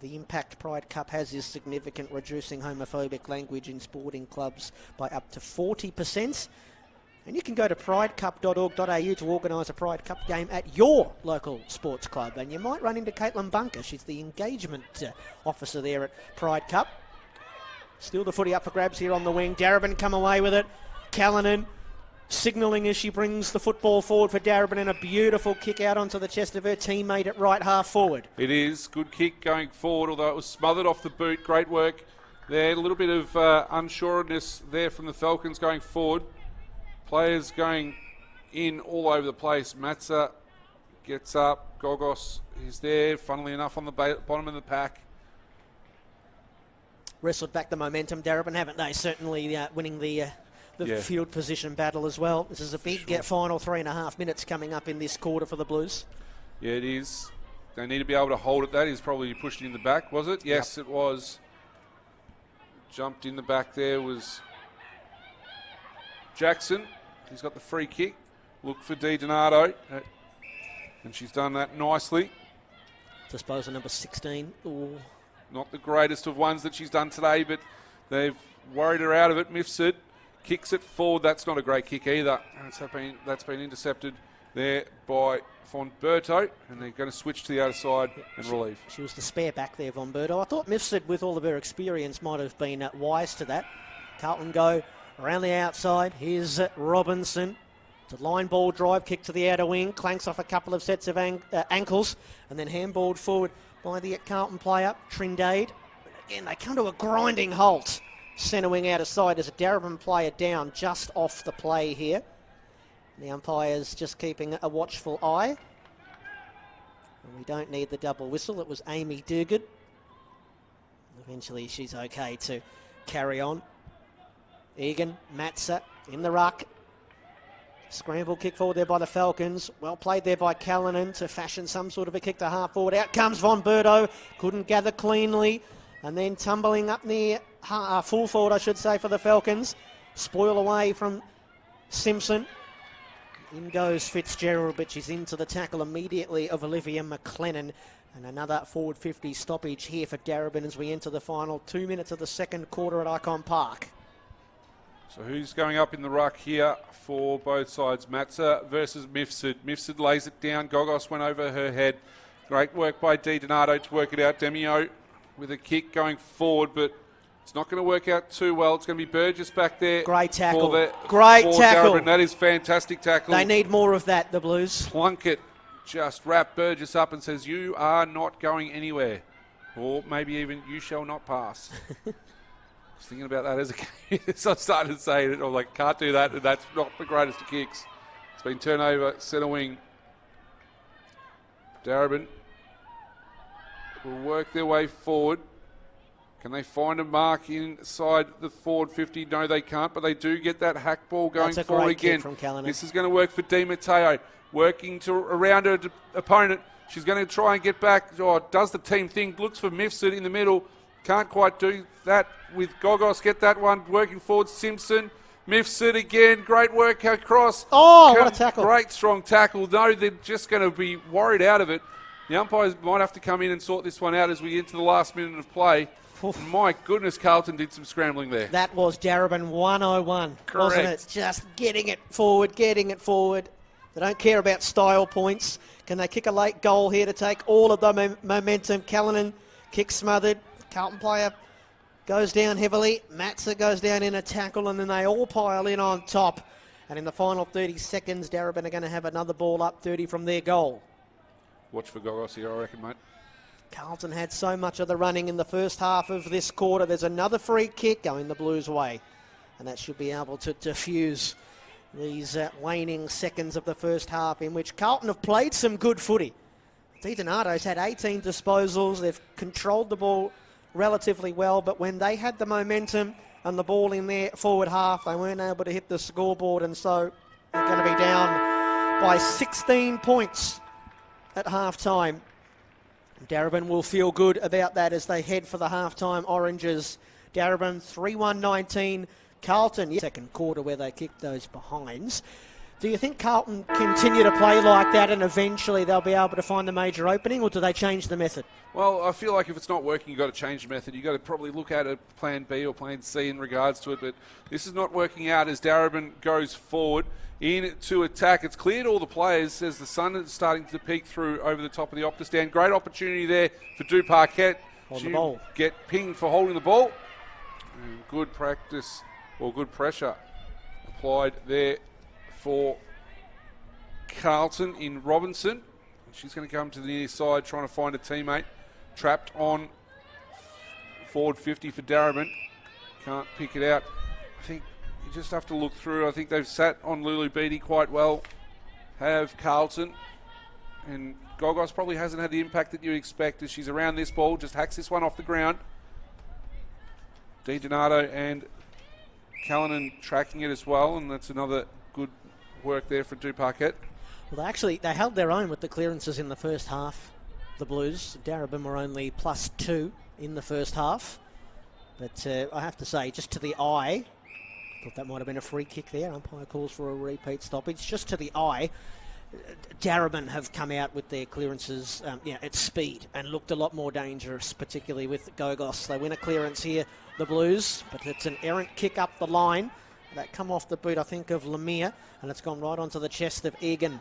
The impact Pride Cup has is significant, reducing homophobic language in sporting clubs by up to 40%. And you can go to pridecup.org.au to organise a Pride Cup game at your local sports club. And you might run into Caitlin Bunker. She's the engagement officer there at Pride Cup. Still the footy up for grabs here on the wing. Darebin come away with it. Callanan signalling as she brings the football forward for Darebin, and a beautiful kick out onto the chest of her teammate at right half forward. It is. Good kick going forward, although it was smothered off the boot. Great work there. A little bit of unsureness there from the Falcons going forward. Players going in all over the place. Matza gets up. Gogos is there, funnily enough, on the bottom of the pack. Wrestled back the momentum, Darebin, haven't they? Certainly winning the field position battle as well. This is a big final 3.5 minutes coming up in this quarter for the Blues. Yeah, it is. They need to be able to hold it. That is probably pushed in the back, was it? Yes, It was. Jumped in the back there was Jackson. He's got the free kick. Look for Di Donato. And she's done that nicely. Disposal number 16. Ooh. Not the greatest of ones that she's done today, but they've worried her out of it. Mifsud kicks it forward. That's not a great kick either. That's been intercepted there by Von Berto, and they're going to switch to the other side and relieve. She was the spare back there, Von Berto. I thought Mifsud, with all of her experience, might have been wise to that. Carlton go around the outside. Here's Robinson. It's a line ball drive, kick to the outer wing, clanks off a couple of sets of ankles, and then handballed forward by the Carlton player, Trindade. Again, they come to a grinding halt. Centre wing out of side as a Darebin player down just off the play here. The umpire's just keeping a watchful eye. And we don't need the double whistle. It was Amy Duguid. Eventually she's okay to carry on. Egan, Matza in the ruck. Scramble kick forward there by the Falcons. Well played there by Callanan to fashion some sort of a kick to half forward. Out comes Von Berto. Couldn't gather cleanly. And then tumbling up near full forward, I should say, for the Falcons. Spoil away from Simpson. In goes Fitzgerald, but she's into the tackle immediately of Olivia McLennan. And another forward 50 stoppage here for Darebin as we enter the final 2 minutes of the second quarter at Icon Park. So who's going up in the ruck here for both sides? Matza versus Mifsud. Mifsud lays it down. Gogos went over her head. Great work by Di Donato to work it out. Demio with a kick going forward, but it's not going to work out too well. It's going to be Burgess back there. Great tackle. Great tackle. Darebin. That is fantastic tackle. They need more of that, the Blues. Plunkett just wrapped Burgess up and says, "You are not going anywhere." Or maybe even, "You shall not pass." I was thinking about that as a kid. So I started to say it. I was like, can't do that. And that's not the greatest of kicks. It's been turned over, centre wing. Darebin will work their way forward. Can they find a mark inside the forward 50? No, they can't, but they do get that hack ball going forward again. This is going to work for Di Matteo. Working around her opponent. She's going to try and get back. Oh, does the team thing. Looks for Mifsud in the middle. Can't quite do that with Gogos. Get that one working forward. Simpson. Mifsud again. Great work across. Oh, what a tackle. Great strong tackle. No, they're just going to be worried out of it. The umpires might have to come in and sort this one out as we get to the last minute of play. My goodness, Carlton did some scrambling there. That was Darebin 101, wasn't it? Just getting it forward, getting it forward. They don't care about style points. Can they kick a late goal here to take all of the momentum? Callanan kick smothered. Carlton player goes down heavily. Matza goes down in a tackle, and then they all pile in on top. And in the final 30 seconds, Darebin are going to have another ball up 30 from their goal. Watch for Gogos here, I reckon, mate. Carlton had so much of the running in the first half of this quarter. There's another free kick going the Blues' way. And that should be able to diffuse these waning seconds of the first half, in which Carlton have played some good footy. DiDonato's had 18 disposals. They've controlled the ball relatively well, but when they had the momentum and the ball in their forward half, they weren't able to hit the scoreboard, and so they're going to be down by 16 points at half-time. Darebin will feel good about that as they head for the half-time Oranges. Darebin 3-1-19. Carlton, second quarter where they kicked those behinds. Do you think Carlton continue to play like that and eventually they'll be able to find the major opening, or do they change the method? Well, I feel like if it's not working, you've got to change the method. You've got to probably look at a plan B or plan C in regards to it, but this is not working out as Darebin goes forward in to attack. It's cleared all the players as the sun is starting to peek through over the top of the Optus stand. Great opportunity there for Duparquet to get pinged for holding the ball. And good practice, or good pressure applied there for Carlton in Robinson. She's going to come to the near side trying to find a teammate. Trapped on forward 50 for Darebin. Can't pick it out. I think you just have to look through. I think they've sat on Lulu Beattie quite well. Have Carlton. And Gogos probably hasn't had the impact that you expect as she's around this ball. Just hacks this one off the ground. DiDonato and Callanan tracking it as well. And that's another good work there for Duparquet. Well, they held their own with the clearances in the first half, the Blues. Darebin were only +2 in the first half. But I have to say, just to the eye, I thought that might have been a free kick there. Umpire calls for a repeat stoppage. Just to the eye, Darebin have come out with their clearances at speed and looked a lot more dangerous, particularly with Gogos. They win a clearance here, the Blues, but it's an errant kick up the line. That come off the boot, I think, of Lemire, and it's gone right onto the chest of Egan.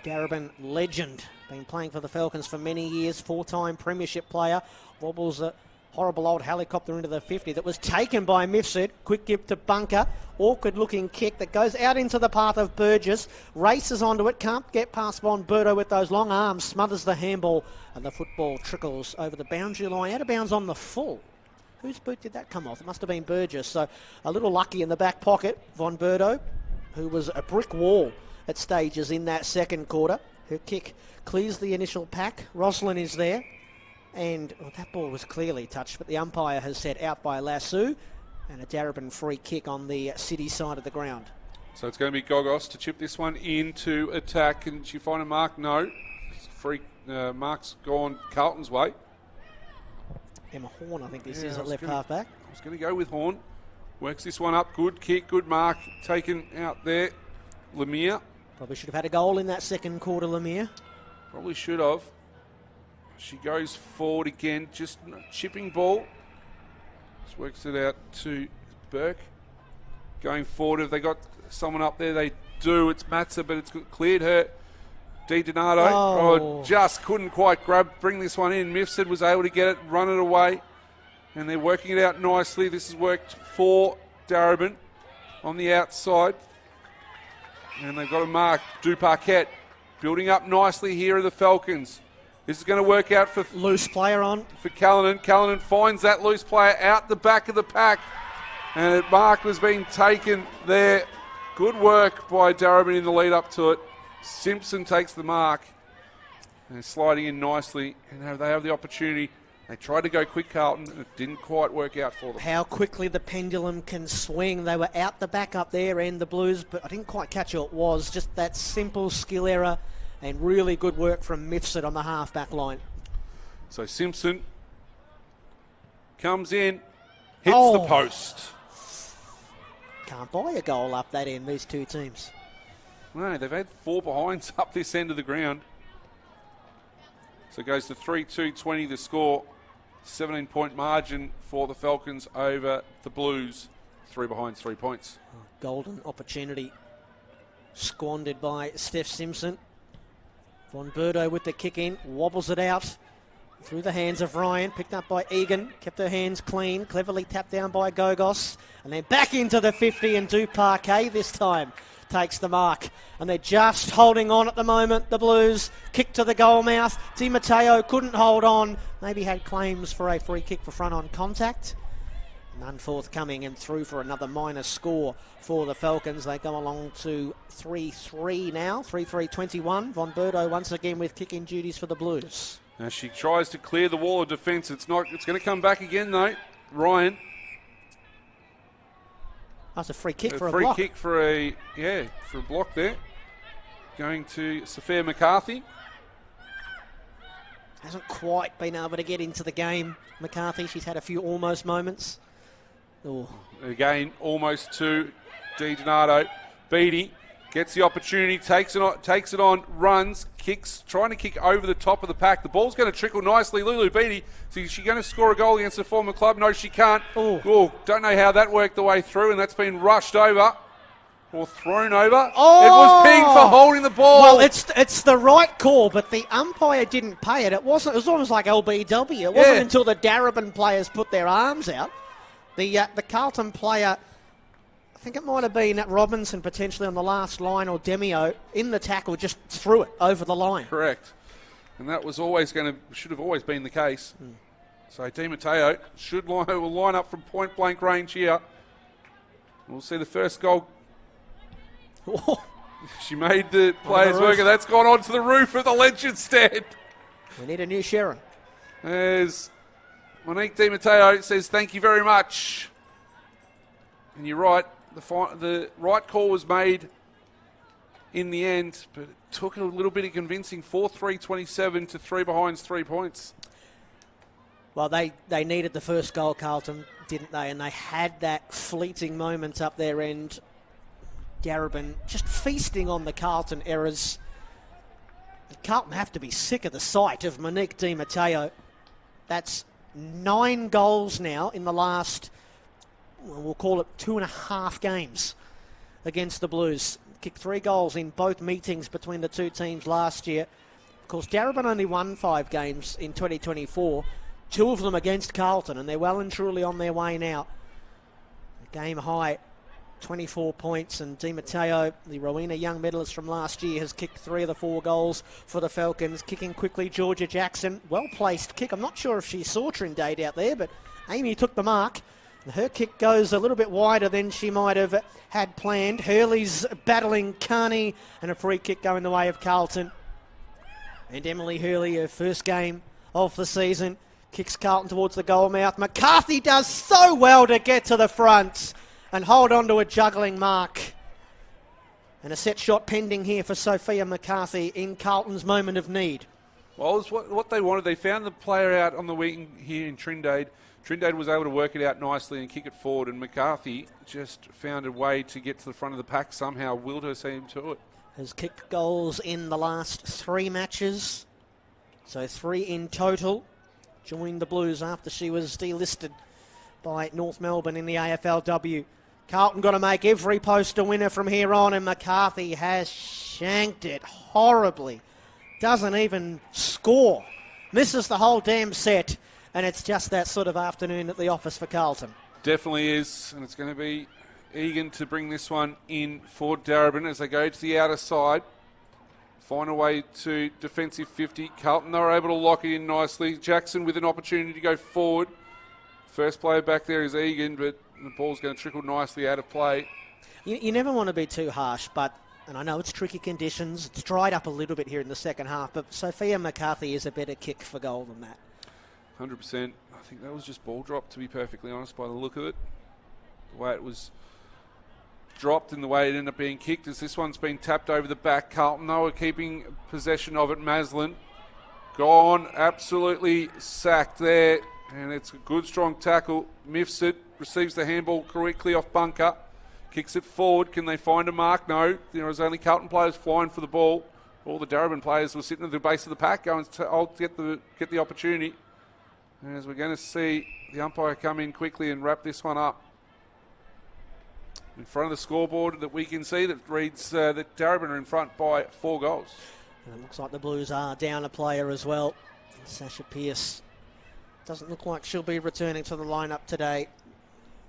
Darebin legend, been playing for the Falcons for many years, 4-time premiership player, wobbles a horrible old helicopter into the 50 that was taken by Mifsud. Quick give to Bunker, awkward looking kick that goes out into the path of Burgess, races onto it, can't get past Von Berto with those long arms, smothers the handball, and the football trickles over the boundary line, out of bounds on the full. Whose boot did that come off? It must have been Burgess. So a little lucky in the back pocket. Von Berto, who was a brick wall at stages in that second quarter. Her kick clears the initial pack. Roslin is there. And that ball was clearly touched, but the umpire has said out by Lasso. And a Darebin free kick on the city side of the ground. So it's going to be Gogos to chip this one into attack. Can she find a mark? No. Free mark's gone Carlton's way. Emma Horn, I think this is at left half-back. I was going to go with Horn. Works this one up. Good kick, good mark. Taken out there. Lemire. Probably should have had a goal in that second quarter, Lemire. Probably should have. She goes forward again. Just chipping ball. Just works it out to Burke. Going forward. Have they got someone up there? They do. It's Matza, but it's cleared her. DiDonato just couldn't quite bring this one in. Mifsud was able to get it, run it away, and they're working it out nicely. This has worked for Darebin on the outside, and they've got a mark. Duparquet building up nicely here are the Falcons. This is going to work out for loose player on for Callanan. Callanan finds that loose player out the back of the pack, and a mark was being taken there. Good work by Darebin in the lead up to it. Simpson takes the mark and sliding in nicely, and they have the opportunity. They tried to go quick, Carlton, and it didn't quite work out for them. How quickly the pendulum can swing. They were out the back up there and the Blues, but I didn't quite catch who it was. Just that simple skill error and really good work from Mifsud on the half-back line. So Simpson comes in, hits the post. Can't buy a goal up that end, these two teams. No, they've had 4 behinds up this end of the ground. So it goes to 3-2-20 the score. 17-point margin for the Falcons over the Blues. 3 behinds, 3 points. Golden opportunity squandered by Steph Simpson. Von Berto with the kick in, wobbles it out. Through the hands of Ryan, picked up by Egan, kept her hands clean, cleverly tapped down by Gogos, and then back into the 50, and Duparquet this time takes the mark. And they're just holding on at the moment, the Blues. Kick to the goal mouth. Di Matteo couldn't hold on, maybe had claims for a free kick for front-on contact. None forthcoming, and through for another minor score for the Falcons. They go along to 3-3 now, 3-3-21. Von Berto once again with kicking duties for the Blues. Now she tries to clear the wall of defence. It's going to come back again though. Ryan. That's a free kick for a block. Free kick for a block there. Going to Sophia McCarthy. Hasn't quite been able to get into the game, McCarthy. She's had a few almost moments. Ooh. Again, almost to Di Donato. Beattie gets the opportunity, takes it on, runs, kicks, trying to kick over the top of the pack. The ball's going to trickle nicely. Lulu Beattie, is she going to score a goal against her former club? No, she can't. Oh, don't know how that worked the way through, and that's been rushed over or thrown over. Oh! It was pinged for holding the ball. Well, it's the right call, but the umpire didn't pay it. It was almost like LBW. It wasn't until the Darebin players put their arms out. The Carlton player, I think it might have been Robinson potentially on the last line, or Demio in the tackle, just threw it over the line. Correct. And that was should have always been the case. So Di Matteo will line up from point blank range here. We'll see the first goal. She made the players work, and that's gone onto the roof of the Legend stand. We need a new Sharon. There's Monique Di Matteo says thank you very much. And you're right, the right call was made in the end, but it took a little bit of convincing. 4-3-27 to 3 behinds, 3 points. Well, they needed the first goal, Carlton, didn't they? And they had that fleeting moment up their end. Darebin just feasting on the Carlton errors. Carlton have to be sick of the sight of Monique Di Matteo. That's 9 goals now in the last, we'll call it 2.5 games against the Blues. Kicked 3 goals in both meetings between the two teams last year. Of course, Darebin only won 5 games in 2024, 2 of them against Carlton, and they're well and truly on their way now. Game high, 24 points, and Di Matteo, the Rowena young medalist from last year, has kicked 3 of the 4 goals for the Falcons. Kicking quickly, Georgia Jackson. Well-placed kick. I'm not sure if she saw Trindade out there, but Amy took the mark. Her kick goes a little bit wider than she might have had planned. Hurley's battling Carney, and a free kick going the way of Carlton. And Emily Hurley, her first game of the season, kicks Carlton towards the goal mouth. McCarthy does so well to get to the front and hold on to a juggling mark. And a set shot pending here for Sophia McCarthy in Carlton's moment of need. Well, it's what they wanted. They found the player out on the wing here in Trindade. Trindade was able to work it out nicely and kick it forward, and McCarthy just found a way to get to the front of the pack somehow, willed her team to it. Has kicked goals in the last 3 matches, so 3 in total. Joined the Blues after she was delisted by North Melbourne in the AFLW. Carlton got to make every post a winner from here on, and McCarthy has shanked it horribly. Doesn't even score. Misses the whole damn set, and it's just that sort of afternoon at the office for Carlton. Definitely is, and it's going to be Egan to bring this one in for Darebin as they go to the outer side. Find a way to defensive 50. Carlton, they were able to lock it in nicely. Jackson with an opportunity to go forward. First player back there is Egan, but the ball's going to trickle nicely out of play. You never want to be too harsh, but, and I know it's tricky conditions, it's dried up a little bit here in the second half, but Sophia McCarthy is a better kick for goal than that. 100%. I think that was just ball drop, to be perfectly honest, by the look of it. The way it was dropped and the way it ended up being kicked as this one's been tapped over the back. Carlton, though, are keeping possession of it. Maslin gone, absolutely sacked there, and it's a good, strong tackle. Miffs it, receives the handball correctly off bunker, kicks it forward. Can they find a mark? No. There was only Carlton players flying for the ball. All the Darebin players were sitting at the base of the pack going to get the opportunity. As we're going to see the umpire come in quickly and wrap this one up. In front of the scoreboard that we can see that reads that Darebin are in front by 4 goals. And it looks like the Blues are down a player as well. Sasha Pearce doesn't look like she'll be returning to the lineup today.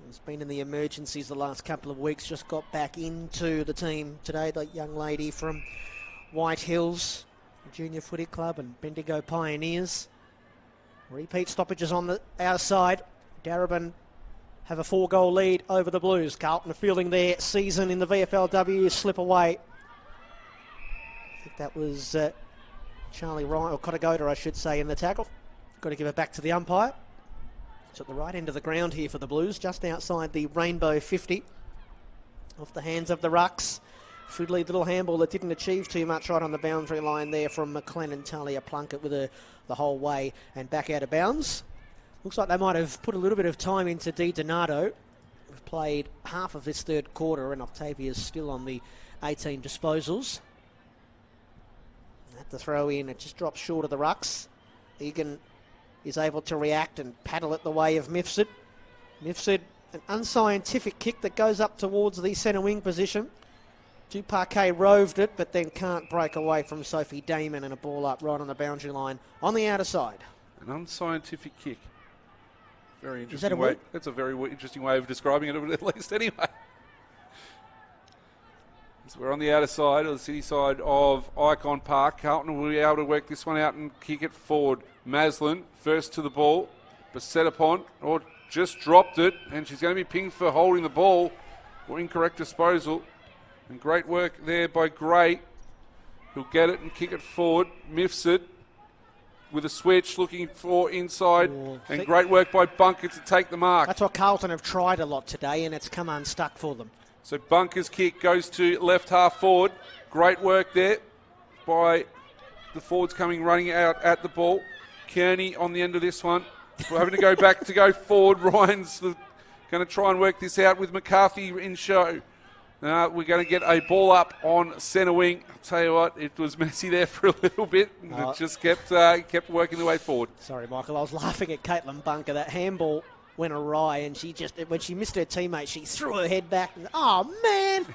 Has been in the emergencies the last couple of weeks. Just got back into the team today. The young lady from White Hills Junior Footy Club and Bendigo Pioneers. Repeat stoppages on the outside. Darebin have a 4-goal lead over the Blues. Carlton are feeling their season in the VFLW slip away. I think that was Charlie Ryan, or Kotagoda, I should say, in the tackle. Got to give it back to the umpire. It's at the right end of the ground here for the Blues, just outside the Rainbow 50. Off the hands of the Rucks. Foodley little handball that didn't achieve too much right on the boundary line there from McLennan. Talia Plunkett with her the whole way and back out of bounds. Looks like they might have put a little bit of time into Di Donato. We've played half of this third quarter and Octavia's still on the 18 disposals. At the throw in, it just drops short of the Rucks. Egan is able to react and paddle it the way of Mifsud. Mifsud, an unscientific kick that goes up towards the centre wing position. Duparquet roved it, but then can't break away from Sophie Damon, and a ball up right on the boundary line on the outer side. An unscientific kick. Very interesting. Is that a word? That's a very interesting way of describing it, at least anyway. So we're on the outer side, or the city side of Icon Park. Carlton will be able to work this one out and kick it forward. Maslin, first to the ball, but set upon, or just dropped it, and she's going to be pinged for holding the ball or incorrect disposal. And great work there by Gray, who'll get it and kick it forward. Mifsud with a switch, looking for inside, and great work by Bunker to take the mark. That's what Carlton have tried a lot today, and it's come unstuck for them. So Bunker's kick goes to left half forward. Great work there by the forwards coming running out at the ball. Kearney on the end of this one. We're having to go back to go forward. Ryan's going to try and work this out with McCarthy in show. We're going to get a ball up on centre wing. I'll tell you what, it was messy there for a little bit. And it just kept working the way forward. Sorry, Michael, I was laughing at Caitlin Bunker. That handball went awry, and she just, when she missed her teammate, she threw her head back. And, oh, man!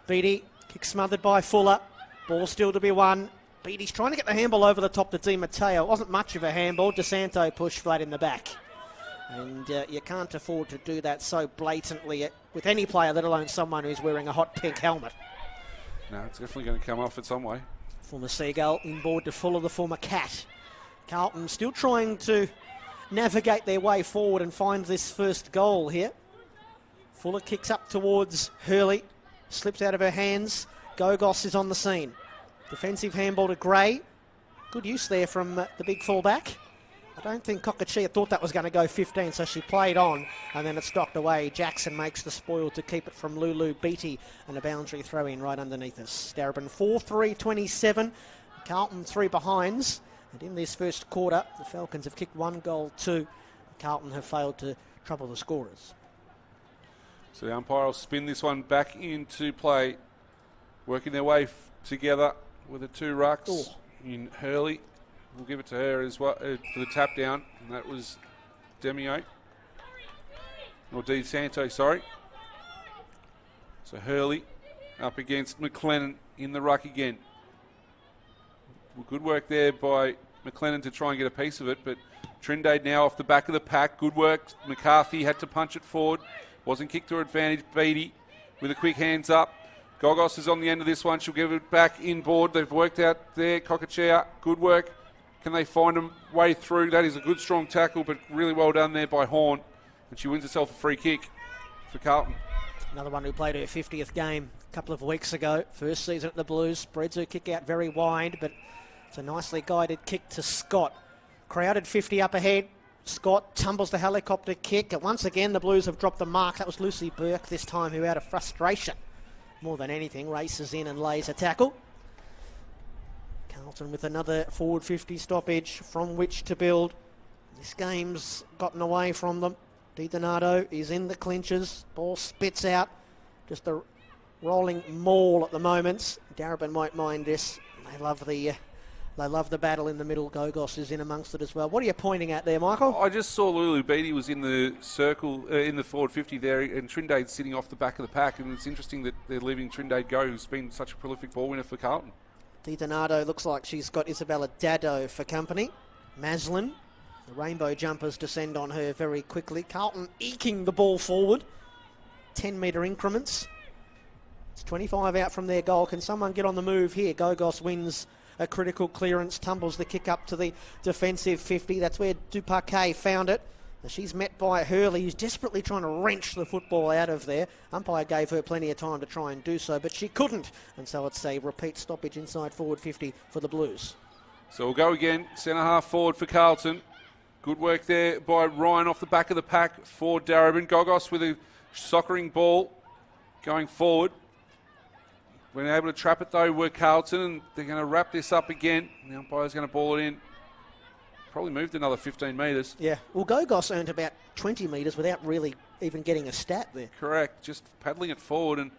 Beattie, kick smothered by Fuller. Ball still to be won. Beattie's trying to get the handball over the top to Di Matteo. It wasn't much of a handball. DeSanto pushed flat in the back. And you can't afford to do that so blatantly with any player, let alone someone who's wearing a hot pink helmet. No, it's definitely going to come off in some way. Former Seagull inboard to Fuller, the former Cat. Carlton still trying to navigate their way forward and find this first goal here. Fuller kicks up towards Hurley, slips out of her hands. Gogos is on the scene. Defensive handball to Gray. Good use there from the big fullback. I don't think Kokachia thought that was going to go 15, so she played on, and then it's docked away. Jackson makes the spoil to keep it from Lulu Beattie, and a boundary throw in right underneath us. Darebin 4-3-27. Carlton 3 behinds. And in this first quarter, the Falcons have kicked 1 goal, 2. Carlton have failed to trouble the scorers. So the umpire will spin this one back into play, working their way together with the 2 rucks in Hurley. We'll give it to her as well for the tap down, and that was Demio. Or Di Santo, sorry. So Hurley up against McLennan in the ruck again. Good work there by McLennan to try and get a piece of it, but Trindade now off the back of the pack. Good work. McCarthy had to punch it forward. Wasn't kicked to her advantage. Beattie with a quick hands up. Gogos is on the end of this one. She'll give it back inboard. They've worked out there. Kokachia, good work. Can they find a way through? That is a good, strong tackle, but really well done there by Horn. And she wins herself a free kick for Carlton. Another one who played her 50th game a couple of weeks ago. First season at the Blues. Spreads her kick out very wide, but it's a nicely guided kick to Scott. Crowded 50 up ahead. Scott tumbles the helicopter kick. And once again, the Blues have dropped the mark. That was Lucy Burke this time, who out of frustration, more than anything, races in and lays a tackle. Carlton with another forward 50 stoppage from which to build. This game's gotten away from them. Di Donato is in the clinches. Ball spits out. Just a rolling maul at the moment. Darebin won't mind this. They love the battle in the middle. Gogos is in amongst it as well. What are you pointing at there, Michael? I just saw Lulu Beattie was in the circle, in the forward 50 there, and Trindade's sitting off the back of the pack, and it's interesting that they're leaving Trindade go, who's been such a prolific ball winner for Carlton. DiDonato looks like she's got Isabella Dado for company. Maslin, the rainbow jumpers descend on her very quickly. Carlton eking the ball forward. 10-metre increments. It's 25 out from their goal. Can someone get on the move here? Gogos wins a critical clearance, tumbles the kick up to the defensive 50. That's where Duparquet found it. She's met by Hurley, who's desperately trying to wrench the football out of there. Umpire gave her plenty of time to try and do so, but she couldn't. And so it's a repeat stoppage inside forward 50 for the Blues. So we'll go again. Centre half forward for Carlton. Good work there by Ryan off the back of the pack for Darebin. Gogos with a soccering ball going forward. We're able to trap it though, were Carlton, and they're going to wrap this up again. The umpire's going to ball it in. Probably moved another 15 metres. Yeah, well, Gogos earned about 20 metres without really even getting a stat there. Correct, just paddling it forward, and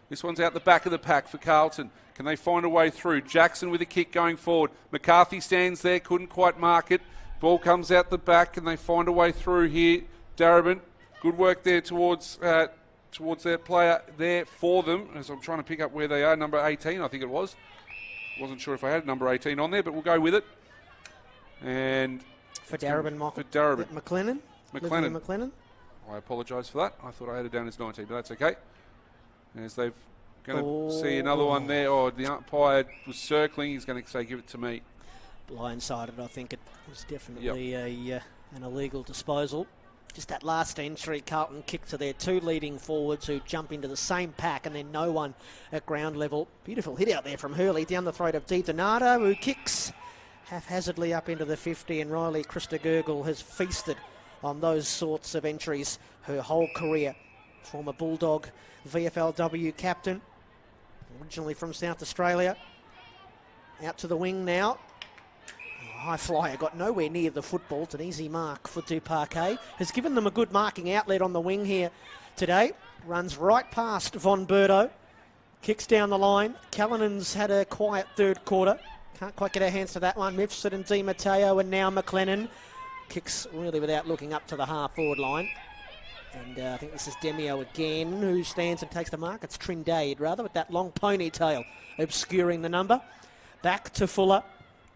this one's out the back of the pack for Carlton. Can they find a way through? Jackson with a kick going forward. McCarthy stands there, couldn't quite mark it. Ball comes out the back, and they find a way through here. Darebin, good work there towards that player there for them, as I'm trying to pick up where they are. Number 18, I think it was. Wasn't sure if I had number 18 on there, but we'll go with it. And for Darebin, McLennan. McLennan. I apologise for that. I thought I had it down as 19, but that's okay. As they've going to see another one there. Oh, the umpire was circling. He's going to say, give it to me. Blindsided, I think it was definitely an illegal disposal. Just that last entry, Carlton kick to their two leading forwards who jump into the same pack, and then no one at ground level. Beautiful hit out there from Hurley down the throat of DiDonato, who kicks haphazardly up into the 50, and Riley Christogurgel has feasted on those sorts of entries her whole career. Former Bulldog VFLW captain, originally from South Australia. Out to the wing now. High flyer got nowhere near the football. It's an easy mark for Duparquet. Has given them a good marking outlet on the wing here today. Runs right past Von Berto. Kicks down the line. Callinan's had a quiet third quarter. Can't quite get her hands to that one. Mifsud and Di Matteo, and now McLennan. Kicks really without looking up to the half-forward line. And I think this is Demio again, who stands and takes the mark. It's Trindade, rather, with that long ponytail obscuring the number. Back to Fuller.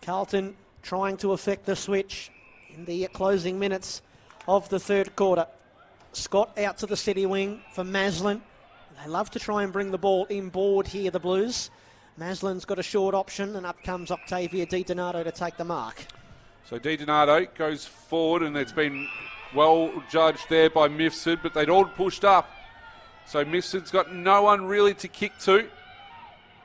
Carlton trying to effect the switch in the closing minutes of the third quarter. Scott out to the city wing for Maslin. They love to try and bring the ball inboard here, the Blues. Maslin's got a short option, and up comes Octavia DiDonato to take the mark. So DiDonato goes forward, and it's been well judged there by Mifsud, but they'd all pushed up. So Mifsud's got no one really to kick to.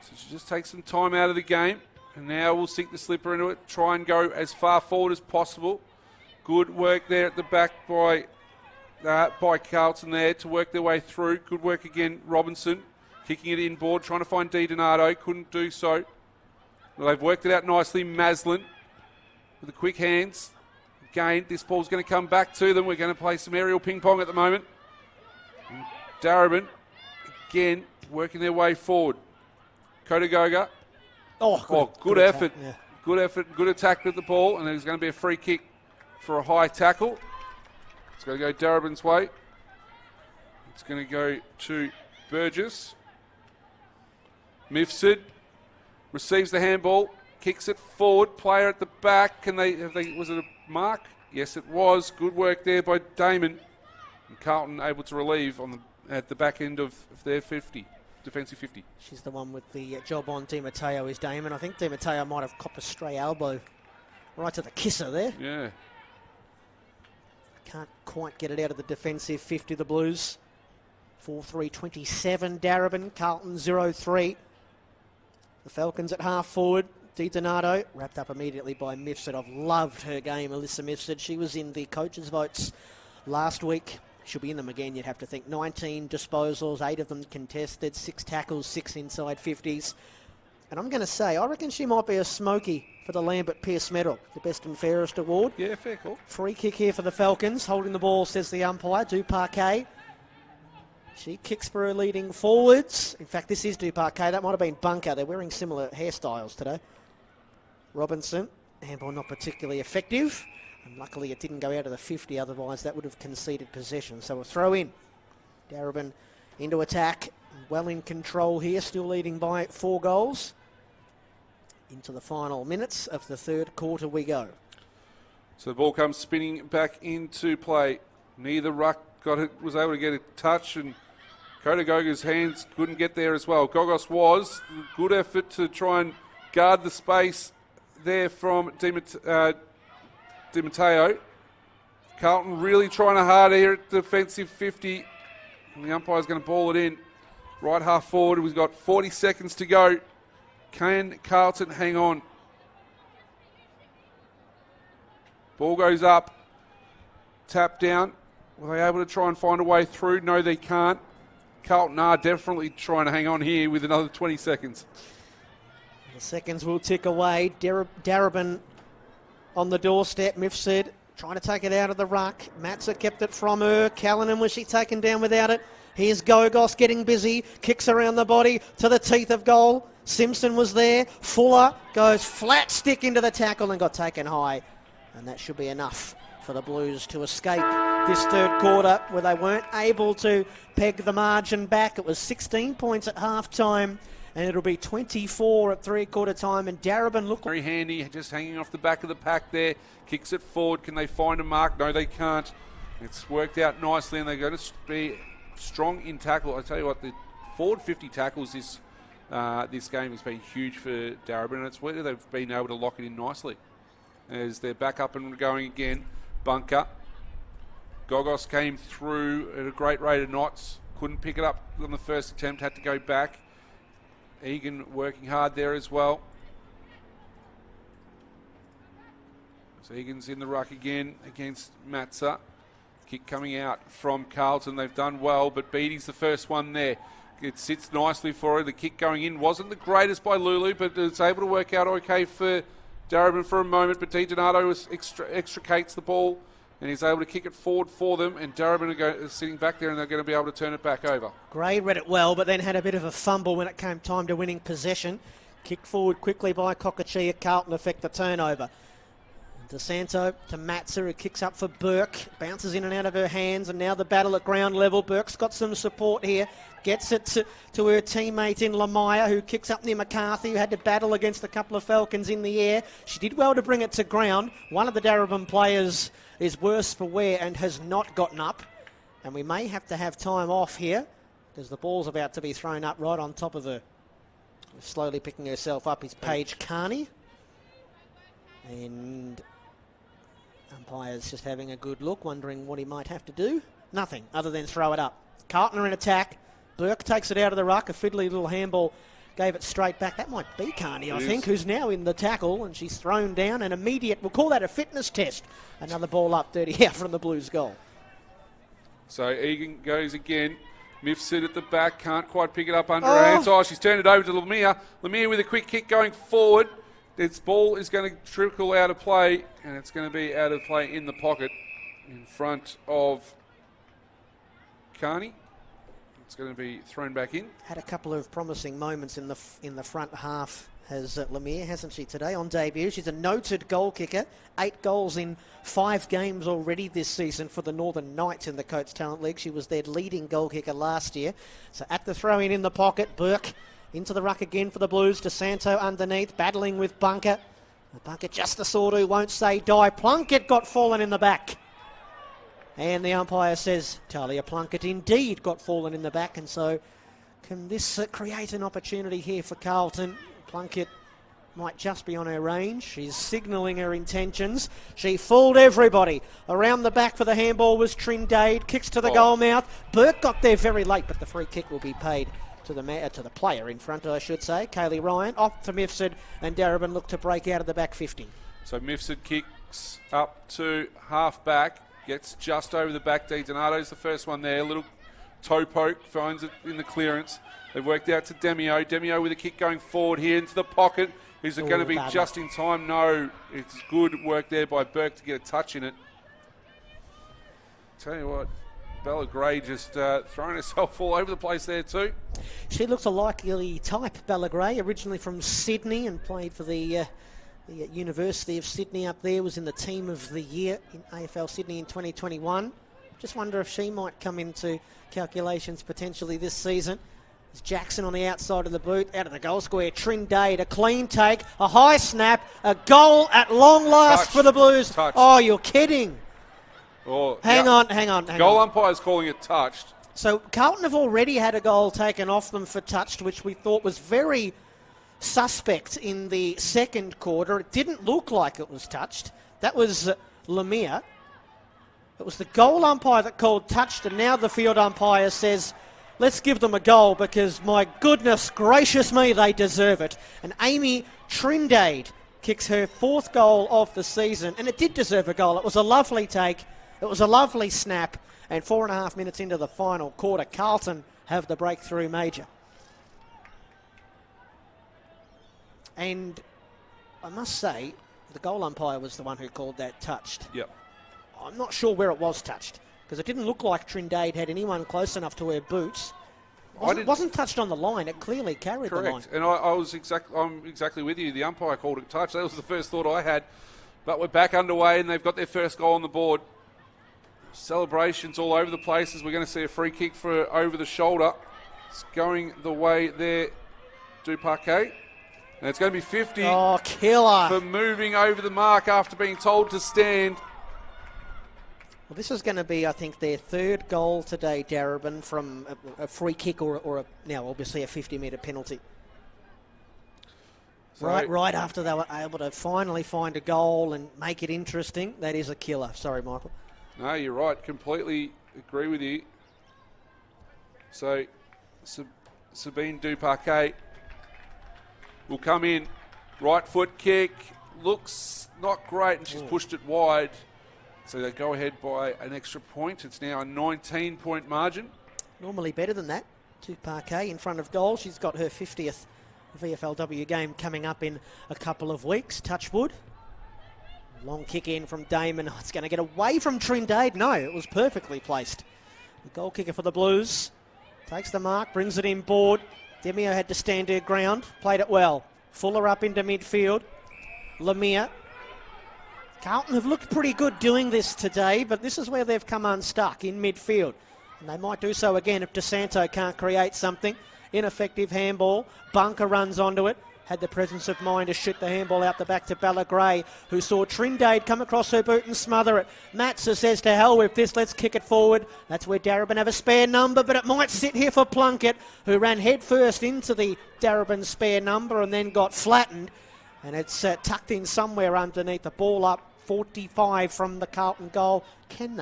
So she just takes some time out of the game. And now we'll sink the slipper into it, try and go as far forward as possible. Good work there at the back by Carlton there to work their way through. Good work again, Robinson, kicking it inboard, trying to find DiDonato, couldn't do so. Well, they've worked it out nicely. Maslin with the quick hands. Again, this ball's going to come back to them. We're going to play some aerial ping pong at the moment. And again, working their way forward. Kotagoga. Good effort. Yeah. Good effort, good attack with the ball, and there's going to be a free kick for a high tackle. It's going to go Darebin's way. It's going to go to Burgess. Mifsud receives the handball, kicks it forward, player at the back. Was it a mark? Yes, it was. Good work there by Damon. And Carlton able to relieve at the back end of their 50. Defensive 50. She's the one with the job on Di Matteo is Damon. I think Di Matteo might have copped a stray elbow right to the kisser there. Yeah. Can't quite get it out of the defensive 50, the Blues. 4-3-27, Darebin, Carlton 0-3. The Falcons at half forward. DiDonato wrapped up immediately by Mifsud. I've loved her game, Alyssa Mifsud. She was in the coaches' votes last week. She'll be in them again, you'd have to think. 19 disposals, 8 of them contested, 6 tackles, 6 inside 50s. And I'm going to say, I reckon she might be a smoky for the Lambert Pearce Medal, the best and fairest award. Yeah, fair call. Free kick here for the Falcons. Holding the ball, says the umpire, Duparquet. She kicks for her leading forwards. In fact, this is Duparquet. That might have been Bunker. They're wearing similar hairstyles today. Robinson, handball not particularly effective. And luckily it didn't go out of the 50, otherwise that would have conceded possession. So a throw in. Darebin into attack. Well in control here, still leading by 4 goals. Into the final minutes of the third quarter we go. So the ball comes spinning back into play. Neither ruck was able to get a touch, and Kodagoga's hands couldn't get there as well. Gogos was. Good effort to try and guard the space there from Di Matteo. Carlton really trying hard here at defensive 50. And the umpire's going to ball it in. Right half forward. We've got 40 seconds to go. Can Carlton hang on? Ball goes up. Tap down. Were they able to try and find a way through? No, they can't. Carlton are definitely trying to hang on here with another 20 seconds. The seconds will tick away. Darebin on the doorstep. Mifsud trying to take it out of the ruck. Matza kept it from her. Callanan, was she taken down without it? Here's Gogos getting busy. Kicks around the body to the teeth of goal. Simpson was there. Fuller goes flat stick into the tackle and got taken high. And that should be enough for the Blues to escape this third quarter, where they weren't able to peg the margin back. It was 16 points at half-time, and it'll be 24 at three-quarter time. And Darebin looked very handy, just hanging off the back of the pack there. Kicks it forward. Can they find a mark? No, they can't. It's worked out nicely, and they're going to be strong in tackle. I tell you what, the forward 50 tackles this game has been huge for Darebin, and it's where they've been able to lock it in nicely. As they're back up and going again. Bunker. Gogos came through at a great rate of knots. Couldn't pick it up on the first attempt. Had to go back. Egan working hard there as well. So Egan's in the ruck again against Matza. Kick coming out from Carlton. They've done well, but Beatty's the first one there. It sits nicely for her. The kick going in wasn't the greatest by Lulu, but it's able to work out okay for Darebin for a moment, but DiDonato extricates the ball and he's able to kick it forward for them, and Darebin are sitting back there and they're going to be able to turn it back over. Gray read it well, but then had a bit of a fumble when it came time to winning possession. Kicked forward quickly by Kokachia. Carlton affect the turnover. DeSanto to Matza, who kicks up for Burke. Bounces in and out of her hands, and now the battle at ground level. Burke's got some support here. Gets it to her teammate in Lamaya, who kicks up near McCarthy, who had to battle against a couple of Falcons in the air. She did well to bring it to ground. One of the Darebin players is worse for wear and has not gotten up. And we may have to have time off here, because the ball's about to be thrown up right on top of her. Slowly picking herself up is Paige Carney. And umpire's just having a good look, wondering what he might have to do. Nothing other than throw it up. Carlton are in attack. Burke takes it out of the ruck. A fiddly little handball gave it straight back. That might be Carney, I think, who's now in the tackle, and she's thrown down. An immediate, we'll call that a fitness test. Another ball up 30 out from the Blues goal. So Egan goes again. Mifsud at the back, can't quite pick it up under her hands. Oh, she's turned it over to Lemire. Lemire with a quick kick going forward. Its ball is going to trickle out of play, and it's going to be out of play in the pocket in front of Carney. It's going to be thrown back in. Had a couple of promising moments in the front half, has Lemire, hasn't she, today on debut? She's a noted goal kicker. 8 goals in 5 games already this season for the Northern Knights in the Coates Talent League. She was their leading goal kicker last year. So at the throw-in in the pocket, Burke into the ruck again for the Blues. DeSanto underneath, battling with Bunker. Bunker just the sort who won't say die. Plunkett got fallen in the back. And the umpire says Talia Plunkett indeed got fallen in the back. And so can this create an opportunity here for Carlton? Plunkett might just be on her range. She's signalling her intentions. She fooled everybody. Around the back for the handball was Trindade. Kicks to the goal mouth. Burke got there very late, but the free kick will be paid to the player in front, I should say. Kaylee Ryan off to Mifsud, and Darebin look to break out of the back 50. So Mifsud kicks up to half back, gets just over the back. DiDonato's the first one there. A little toe poke, finds it in the clearance. They've worked out to Demio. Demio with a kick going forward here into the pocket. Is it going to be just in time? No. It's good work there by Burke to get a touch in it. Tell you what, Bella Gray just throwing herself all over the place there too. She looks a likely type, Bella Gray, originally from Sydney and played for the University of Sydney up there, was in the team of the year in AFL Sydney in 2021. Just wonder if she might come into calculations potentially this season. It's Jackson on the outside of the boot, out of the goal square. Trindade, a clean take, a high snap, a goal at long last for the Blues. Touched. Oh, you're kidding. Oh, hang on. Goal umpire's calling it touched. So Carlton have already had a goal taken off them for touched, which we thought was very suspect in the second quarter. It didn't look like it was touched. That was Lemire. It was the goal umpire that called touched, and now the field umpire says, let's give them a goal because, my goodness gracious me, they deserve it. And Amy Trindade kicks her 4th goal of the season, and it did deserve a goal. It was a lovely take. It was a lovely snap. And 4.5 minutes into the final quarter, Carlton have the breakthrough major. And I must say, the goal umpire was the one who called that touched. Yep. I'm not sure where it was touched, because it didn't look like Trindade had anyone close enough to wear boots. It wasn't touched on the line. It clearly carried the line. Correct. And I'm exactly with you. The umpire called it touched. That was the first thought I had. But we're back underway, and they've got their first goal on the board. Celebrations all over the place as we're going to see a free kick for over the shoulder. It's going the way there, Duparquet. And it's going to be 50 killer. For moving over the mark after being told to stand. Well, this is going to be, I think, their 3rd goal today, Darebin, from a free kick or now obviously a 50-metre penalty. So right after they were able to finally find a goal and make it interesting. That is a killer. Sorry, Michael. No, you're right. Completely agree with you. So, Sabine Duparquet will come in. Right foot kick. Looks not great, and she's pushed it wide. So they go ahead by an extra point. It's now a 19-point margin. Normally better than that. Duparquet in front of goal. She's got her 50th VFLW game coming up in a couple of weeks. Touch wood. Long kick in from Damon. Oh, it's going to get away from Trindade. No, it was perfectly placed. The goal kicker for the Blues takes the mark, brings it in board. Demio had to stand her ground, played it well. Fuller up into midfield. Lemire. Carlton have looked pretty good doing this today, but this is where they've come unstuck, in midfield. And they might do so again if DeSanto can't create something. Ineffective handball. Bunker runs onto it. Had the presence of mind to shoot the handball out the back to Bella Gray, who saw Trindade come across her boot and smother it. Matza says, to hell with this, let's kick it forward. That's where Darebin have a spare number, but it might sit here for Plunkett, who ran headfirst into the Darebin spare number and then got flattened. And it's tucked in somewhere underneath the ball up. 45 from the Carlton goal. Can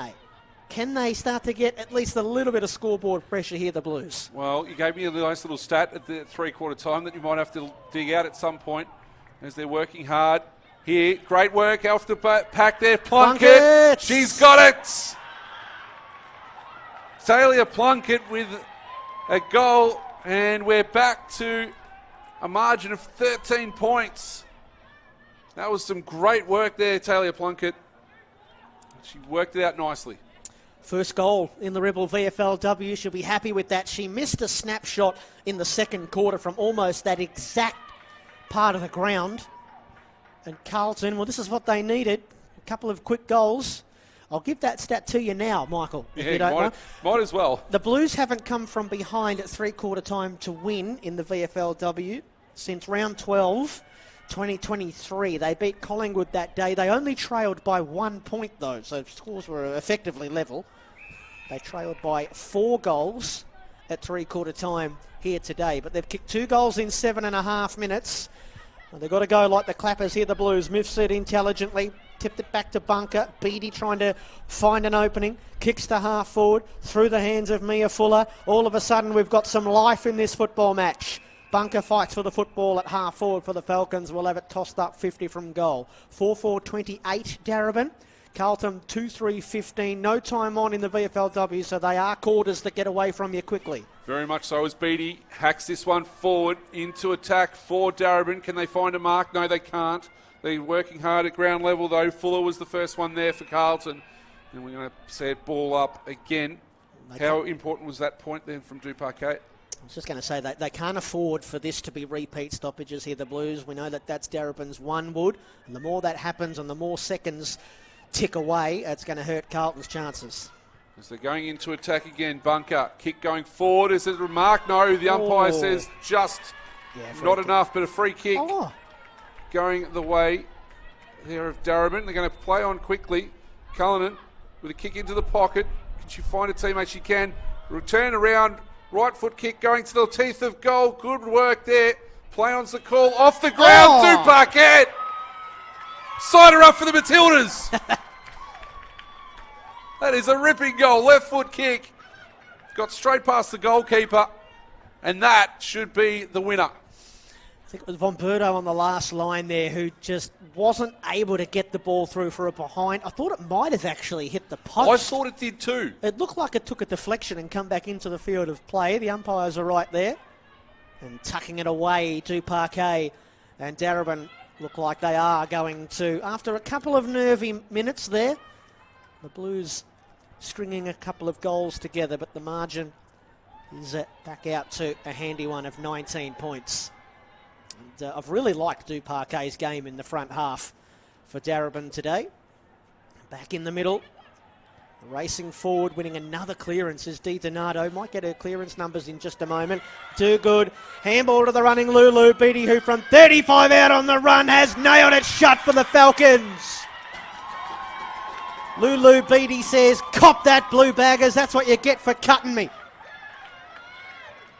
they start to get at least a little bit of scoreboard pressure here, the Blues? Well, you gave me a nice little stat at the 3/4 time that you might have to dig out at some point as they're working hard here. Great work off the pack there. Plunkett. She's got it. Talia Plunkett with a goal, and we're back to a margin of 13 points. That was some great work there, Talia Plunkett. She worked it out nicely. First goal in the Rebel VFLW. She'll be happy with that. She missed a snapshot in the second quarter from almost that exact part of the ground. And Carlton, well, this is what they needed. A couple of quick goals. I'll give that stat to you now, Michael, if you don't mind. Might as well. The Blues haven't come from behind at 3/4 time to win in the VFLW since round 12. 2023. They beat Collingwood that day. They only trailed by 1 point, though, so scores were effectively level. They trailed by 4 goals at 3/4 time here today, but they've kicked 2 goals in 7.5 minutes. Well, they've got to go like the Clappers here, the Blues. Miffs it intelligently, tipped it back to Bunker. Beattie trying to find an opening, kicks to half forward, through the hands of Mia Fuller. All of a sudden, we've got some life in this football match. Bunker fights for the football at half forward for the Falcons. We'll have it tossed up 50 from goal. 4-4-28, Darebin. Carlton 2-3-15. No time on in the VFLW, so they are quarters that get away from you quickly. Very much so as Beattie hacks this one forward into attack for Darebin. Can they find a mark? No, they can't. They're working hard at ground level, though. Fuller was the first one there for Carlton. And we're going to see it ball up again. How important was that point then from Duparquet? I was just going to say that they can't afford for this to be repeat stoppages here, the Blues. We know that that's Darebin's 1 wood, and the more that happens and the more seconds tick away, it's going to hurt Carlton's chances. As they're going into attack again, Bunker, kick going forward. Is it a remark? No, the umpire says just not enough, but a free kick going the way there of Darebin. They're going to play on quickly. Cullinan with a kick into the pocket. Can she find a teammate? She can. Return around, right foot kick going to the teeth of goal. Good work there. Play on's the call, off the ground, Duparquet. Side her up for the Matildas. That is a ripping goal, left foot kick. Got straight past the goalkeeper, and that should be the winner. I think it was Von Berto on the last line there who just wasn't able to get the ball through for a behind. I thought it might have actually hit the post. I thought it did too. It looked like it took a deflection and come back into the field of play. The umpires are right there. And tucking it away, Duparquet and Darebin look like they are going to, after a couple of nervy minutes there, the Blues stringing a couple of goals together, but the margin is back out to a handy one of 19 points. And I've really liked Duparquet's game in the front half for Darebin today. Back in the middle, racing forward, winning another clearance is Di Donato. Might get her clearance numbers in just a moment. Do good. Handball to the running Lulu Beattie, who from 35 out on the run has nailed it shut for the Falcons. Lulu Beattie says, cop that, Blue Baggers. That's what you get for cutting me.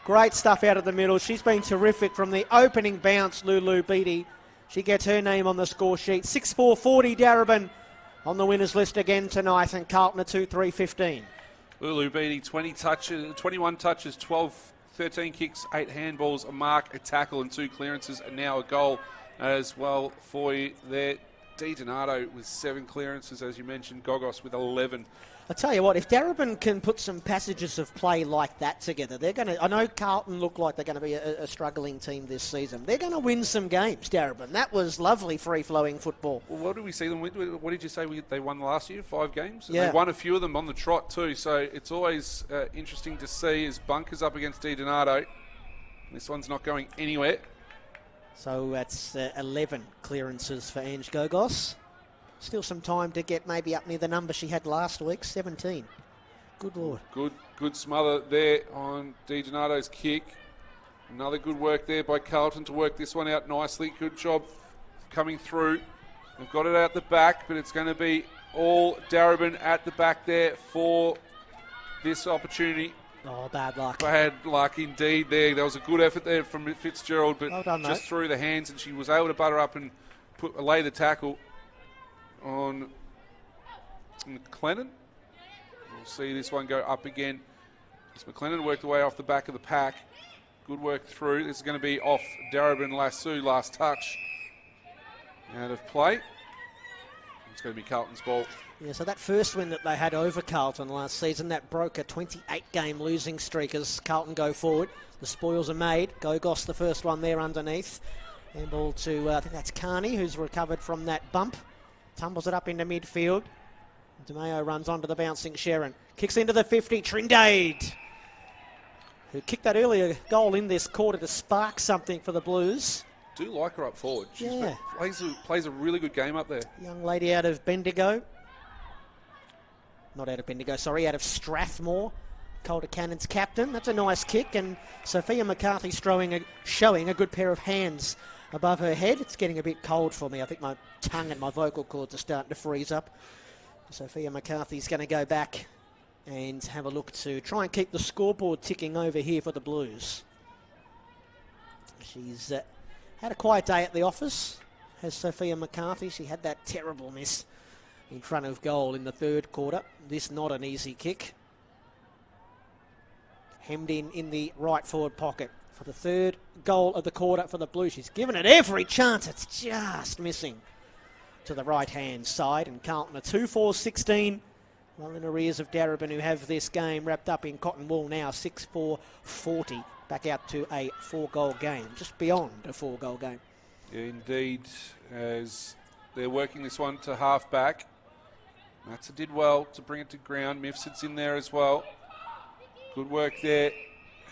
Great stuff out of the middle. She's been terrific from the opening bounce, Lulu Beattie. She gets her name on the score sheet. 6-4-40 Darebin on the winners list again tonight, and Carlton a 2-3-15. Lulu Beattie, 21 touches, 13 kicks, 8 handballs, a mark, a tackle and 2 clearances, and now a goal as well for you there. Di Donato with 7 clearances, as you mentioned. Gogos with 11. I tell you what, if Darebin can put some passages of play like that together, they're going to. I know Carlton look like they're going to be a struggling team this season. They're going to win some games, Darebin. That was lovely free-flowing football. Well, what did we see them with? What did you say they won last year? 5 games? And yeah. They won a few of them on the trot too, so it's always interesting to see as Bunker's up against Di Donato. This one's not going anywhere. So that's 11 clearances for Ange Gogos. Still some time to get maybe up near the number she had last week, 17. Good Lord. Good smother there on Di Donato's kick. Another good work there by Carlton to work this one out nicely. Good job coming through. They've got it out the back, but it's going to be all Darebin at the back there for this opportunity. Oh, bad luck. Bad luck indeed there. There was a good effort there from Fitzgerald, but well done, just mate. through the hands, and she was able to butter up and lay the tackle on McLennan. We'll see this one go up again. As McLennan worked away off the back of the pack. Good work through. This is going to be off Darebin Lassou, last touch. Out of play. It's going to be Carlton's ball. Yeah, so that first win that they had over Carlton last season, that broke a 28-game losing streak as Carlton go forward. The spoils are made. Gogos the first one there underneath. And ball to, I think that's Carney, who's recovered from that bump. Tumbles it up into midfield. DeMeo runs onto the bouncing Sharon. Kicks into the 50. Trindade, who kicked that earlier goal in this quarter to spark something for the Blues. Do like her up forward. She yeah. plays a really good game up there. Young lady out of Bendigo. Not out of Bendigo, sorry, out of Strathmore. Calder Cannon's captain. That's a nice kick, and Sophia McCarthy's showing a good pair of hands above her head. It's getting a bit cold for me. I think my tongue and my vocal cords are starting to freeze up. Sophia McCarthy's going to go back and have a look to try and keep the scoreboard ticking over here for the Blues. She's had a quiet day at the office, has Sophia McCarthy. She had that terrible miss in front of goal in the third quarter. This not an easy kick. Hemmed in the right forward pocket for the third goal of the quarter for the Blues. She's given it every chance. It's just missing to the right-hand side. And Carlton a 2-4-16. Well in arrears of Darebin, who have this game wrapped up in cotton wool now. 6-4-40. Back out to a 4-goal game. Just beyond a 4-goal game. Yeah, indeed. As they're working this one to half-back. Matza did well to bring it to ground. Mifsid's in there as well. Good work there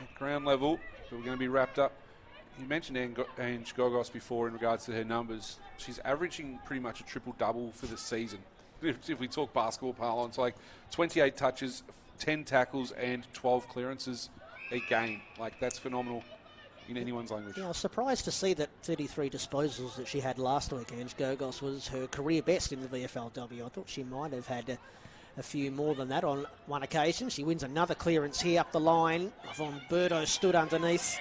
at ground level. But we're going to be wrapped up. You mentioned Ange Gogos before in regards to her numbers. She's averaging pretty much a triple-double for the season. if we talk basketball parlance, like 28 touches, 10 tackles, and 12 clearances a game. Like, that's phenomenal in anyone's language. Yeah, I was surprised to see that 33 disposals that she had last week, Ange Gogos, was her career best in the VFLW. I thought she might have had a few more than that on one occasion. She wins another clearance here up the line. Von Berto stood underneath.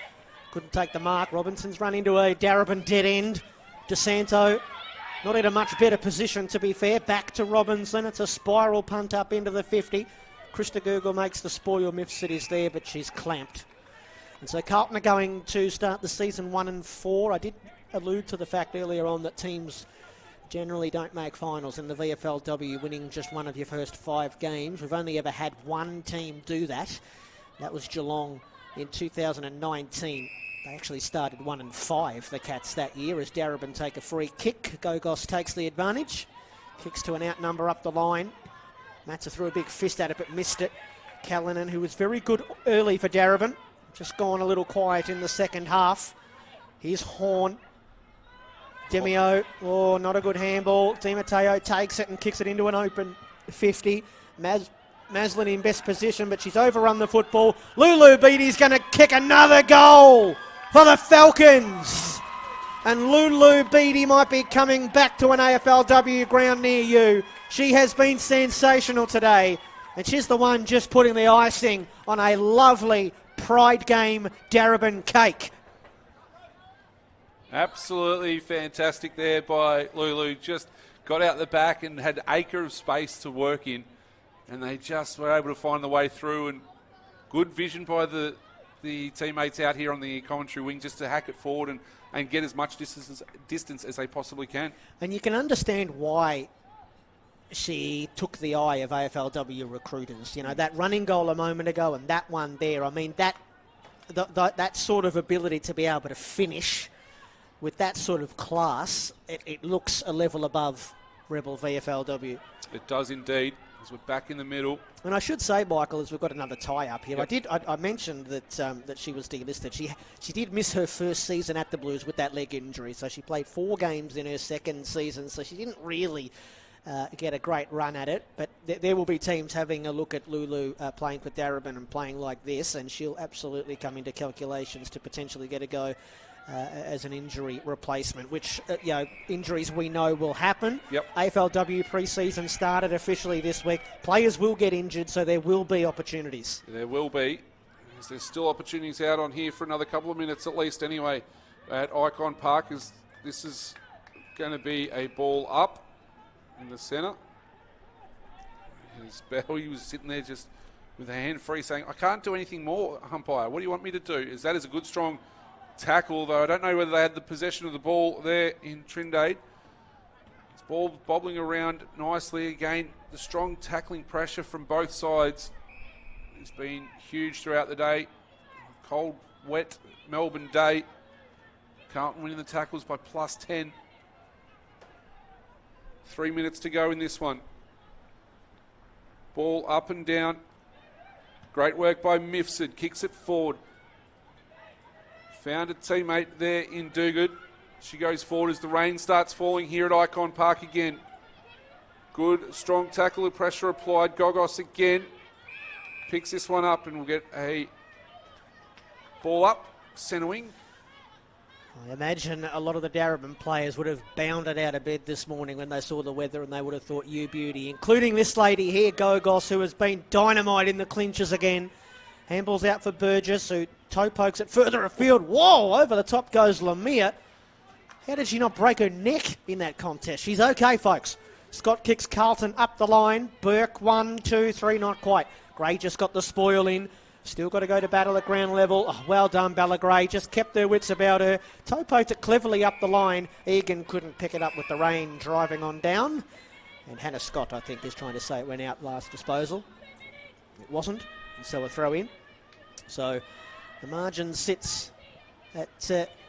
Couldn't take the mark. Robinson's run into a Darebin dead end. DeSanto not in a much better position, to be fair. Back to Robinson. It's a spiral punt up into the 50. Krista Google makes the spoil. Mifsud is there, but she's clamped. And so Carlton are going to start the season 1-4. I did allude to the fact earlier on that teams generally don't make finals in the VFLW, winning just one of your first 5 games. We've only ever had one team do that. That was Geelong in 2019. They actually started 1-5, the Cats, that year, as Darebin take a free kick. Gogos takes the advantage. Kicks to an outnumber up the line. Matza threw a big fist at it, but missed it. Callanan, who was very good early for Darebin, just gone a little quiet in the second half. Here's Horn. Demio, oh, not a good handball. Di Matteo takes it and kicks it into an open 50. Maslin in best position, but she's overrun the football. Lulu Beattie's going to kick another goal for the Falcons. And Lulu Beattie might be coming back to an AFLW ground near you. She has been sensational today, and she's the one just putting the icing on a lovely Pride Game Darebin cake. Absolutely fantastic there by Lulu. Just got out the back and had an acre of space to work in, and they just were able to find the way through, and good vision by the teammates out here on the commentary wing just to hack it forward and get as much distance as they possibly can. And you can understand why she took the eye of AFLW recruiters. You know, that running goal a moment ago and that one there. I mean, that sort of ability to be able to finish with that sort of class, it looks a level above Rebel VFLW. It does indeed, as we're back in the middle. And I should say, Michael, as we've got another tie up here, yep. I mentioned that she was delisted. She did miss her first season at the Blues with that leg injury, so she played 4 games in her second season, so she didn't really get a great run at it. But there will be teams having a look at Lulu playing for Darebin and playing like this, and she'll absolutely come into calculations to potentially get a go as an injury replacement, which, injuries we know will happen. Yep. AFLW pre-season started officially this week. Players will get injured, so there will be opportunities. There will be. There's still opportunities out on here for another couple of minutes at least anyway at Icon Park. This is going to be a ball up in the centre. He was sitting there just with a hand free saying, I can't do anything more, umpire. What do you want me to do? That is a good, strong tackle, though. I don't know whether they had the possession of the ball there in Trindade. It's ball bobbling around nicely again. The strong tackling pressure from both sides has been huge throughout the day. Cold, wet Melbourne day. Carlton winning the tackles by +10. 3 minutes to go in this one. Ball up and down. Great work by Mifsud. Kicks it forward. Found a teammate there in Duguid. She goes forward as the rain starts falling here at Icon Park again. Good, strong tackle of pressure applied. Gogos again. Picks this one up and we'll get a ball up. Centre wing. I imagine a lot of the Darebin players would have bounded out of bed this morning when they saw the weather, and they would have thought, you beauty, including this lady here, Gogos, who has been dynamite in the clinches again. Handball's out for Burgess, who toe pokes it further afield. Whoa, over the top goes Lamia. How did she not break her neck in that contest? She's okay, folks. Scott kicks Carlton up the line. Burke, 1, 2, 3, not quite. Gray just got the spoil in. Still got to go to battle at ground level. Oh, well done, Bella Gray. Just kept her wits about her. Toe poked it cleverly up the line. Egan couldn't pick it up with the rain driving on down. And Hannah Scott, I think, is trying to say it went out last disposal. It wasn't. And so a throw in. So the margin sits at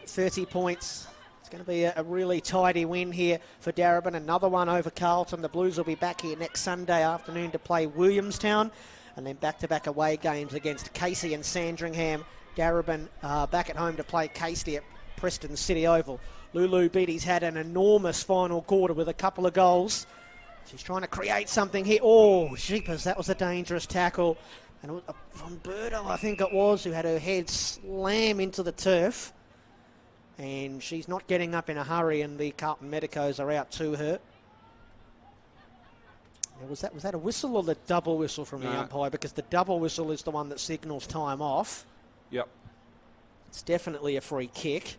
30 points. It's going to be a really tidy win here for Darebin. Another one over Carlton. The Blues will be back here next Sunday afternoon to play Williamstown. And then back-to-back away games against Casey and Sandringham. Darebin back at home to play Casey at Preston City Oval. Lulu Beattie's had an enormous final quarter with a couple of goals. She's trying to create something here. Oh, jeepers, that was a dangerous tackle. And it was Von Berto, I think it was, who had her head slam into the turf. And she's not getting up in a hurry, and the Carlton Medicos are out to her. Now, was that a whistle or the double whistle from the umpire? Because the double whistle is the one that signals time off. Yep. It's definitely a free kick.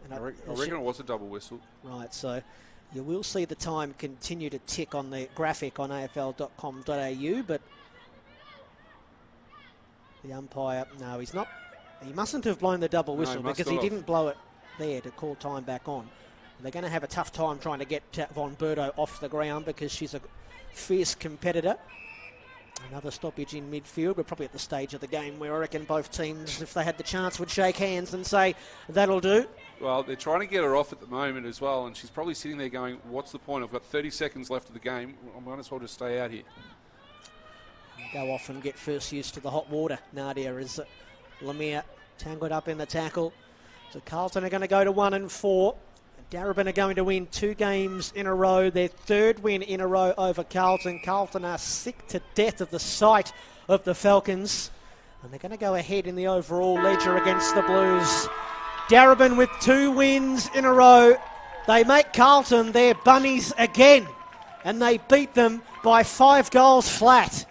And I reckon it was a double whistle. Right, so you will see the time continue to tick on the graphic on afl.com.au, but the umpire, no, he's not. He mustn't have blown the double whistle because he didn't blow it there to call time back on. They're going to have a tough time trying to get Von Berto off the ground because she's a fierce competitor. Another stoppage in midfield. We're probably at the stage of the game where I reckon both teams, if they had the chance, would shake hands and say, that'll do. Well, they're trying to get her off at the moment as well, and she's probably sitting there going, what's the point? I've got 30 seconds left of the game. I might as well just stay out here. Go off and get first use to the hot water, Nadia, as Lemire tangled up in the tackle. So Carlton are going to go to 1 and 4. Darebin are going to win 2 games in a row, their 3rd win in a row over Carlton. Carlton are sick to death of the sight of the Falcons, and they're going to go ahead in the overall ledger against the Blues. Darebin with 2 wins in a row. They make Carlton their bunnies again, and they beat them by 5 goals flat.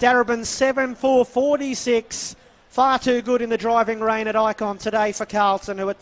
Darebin 7-4-46. Far too good in the driving rain at Icon today for Carlton, who are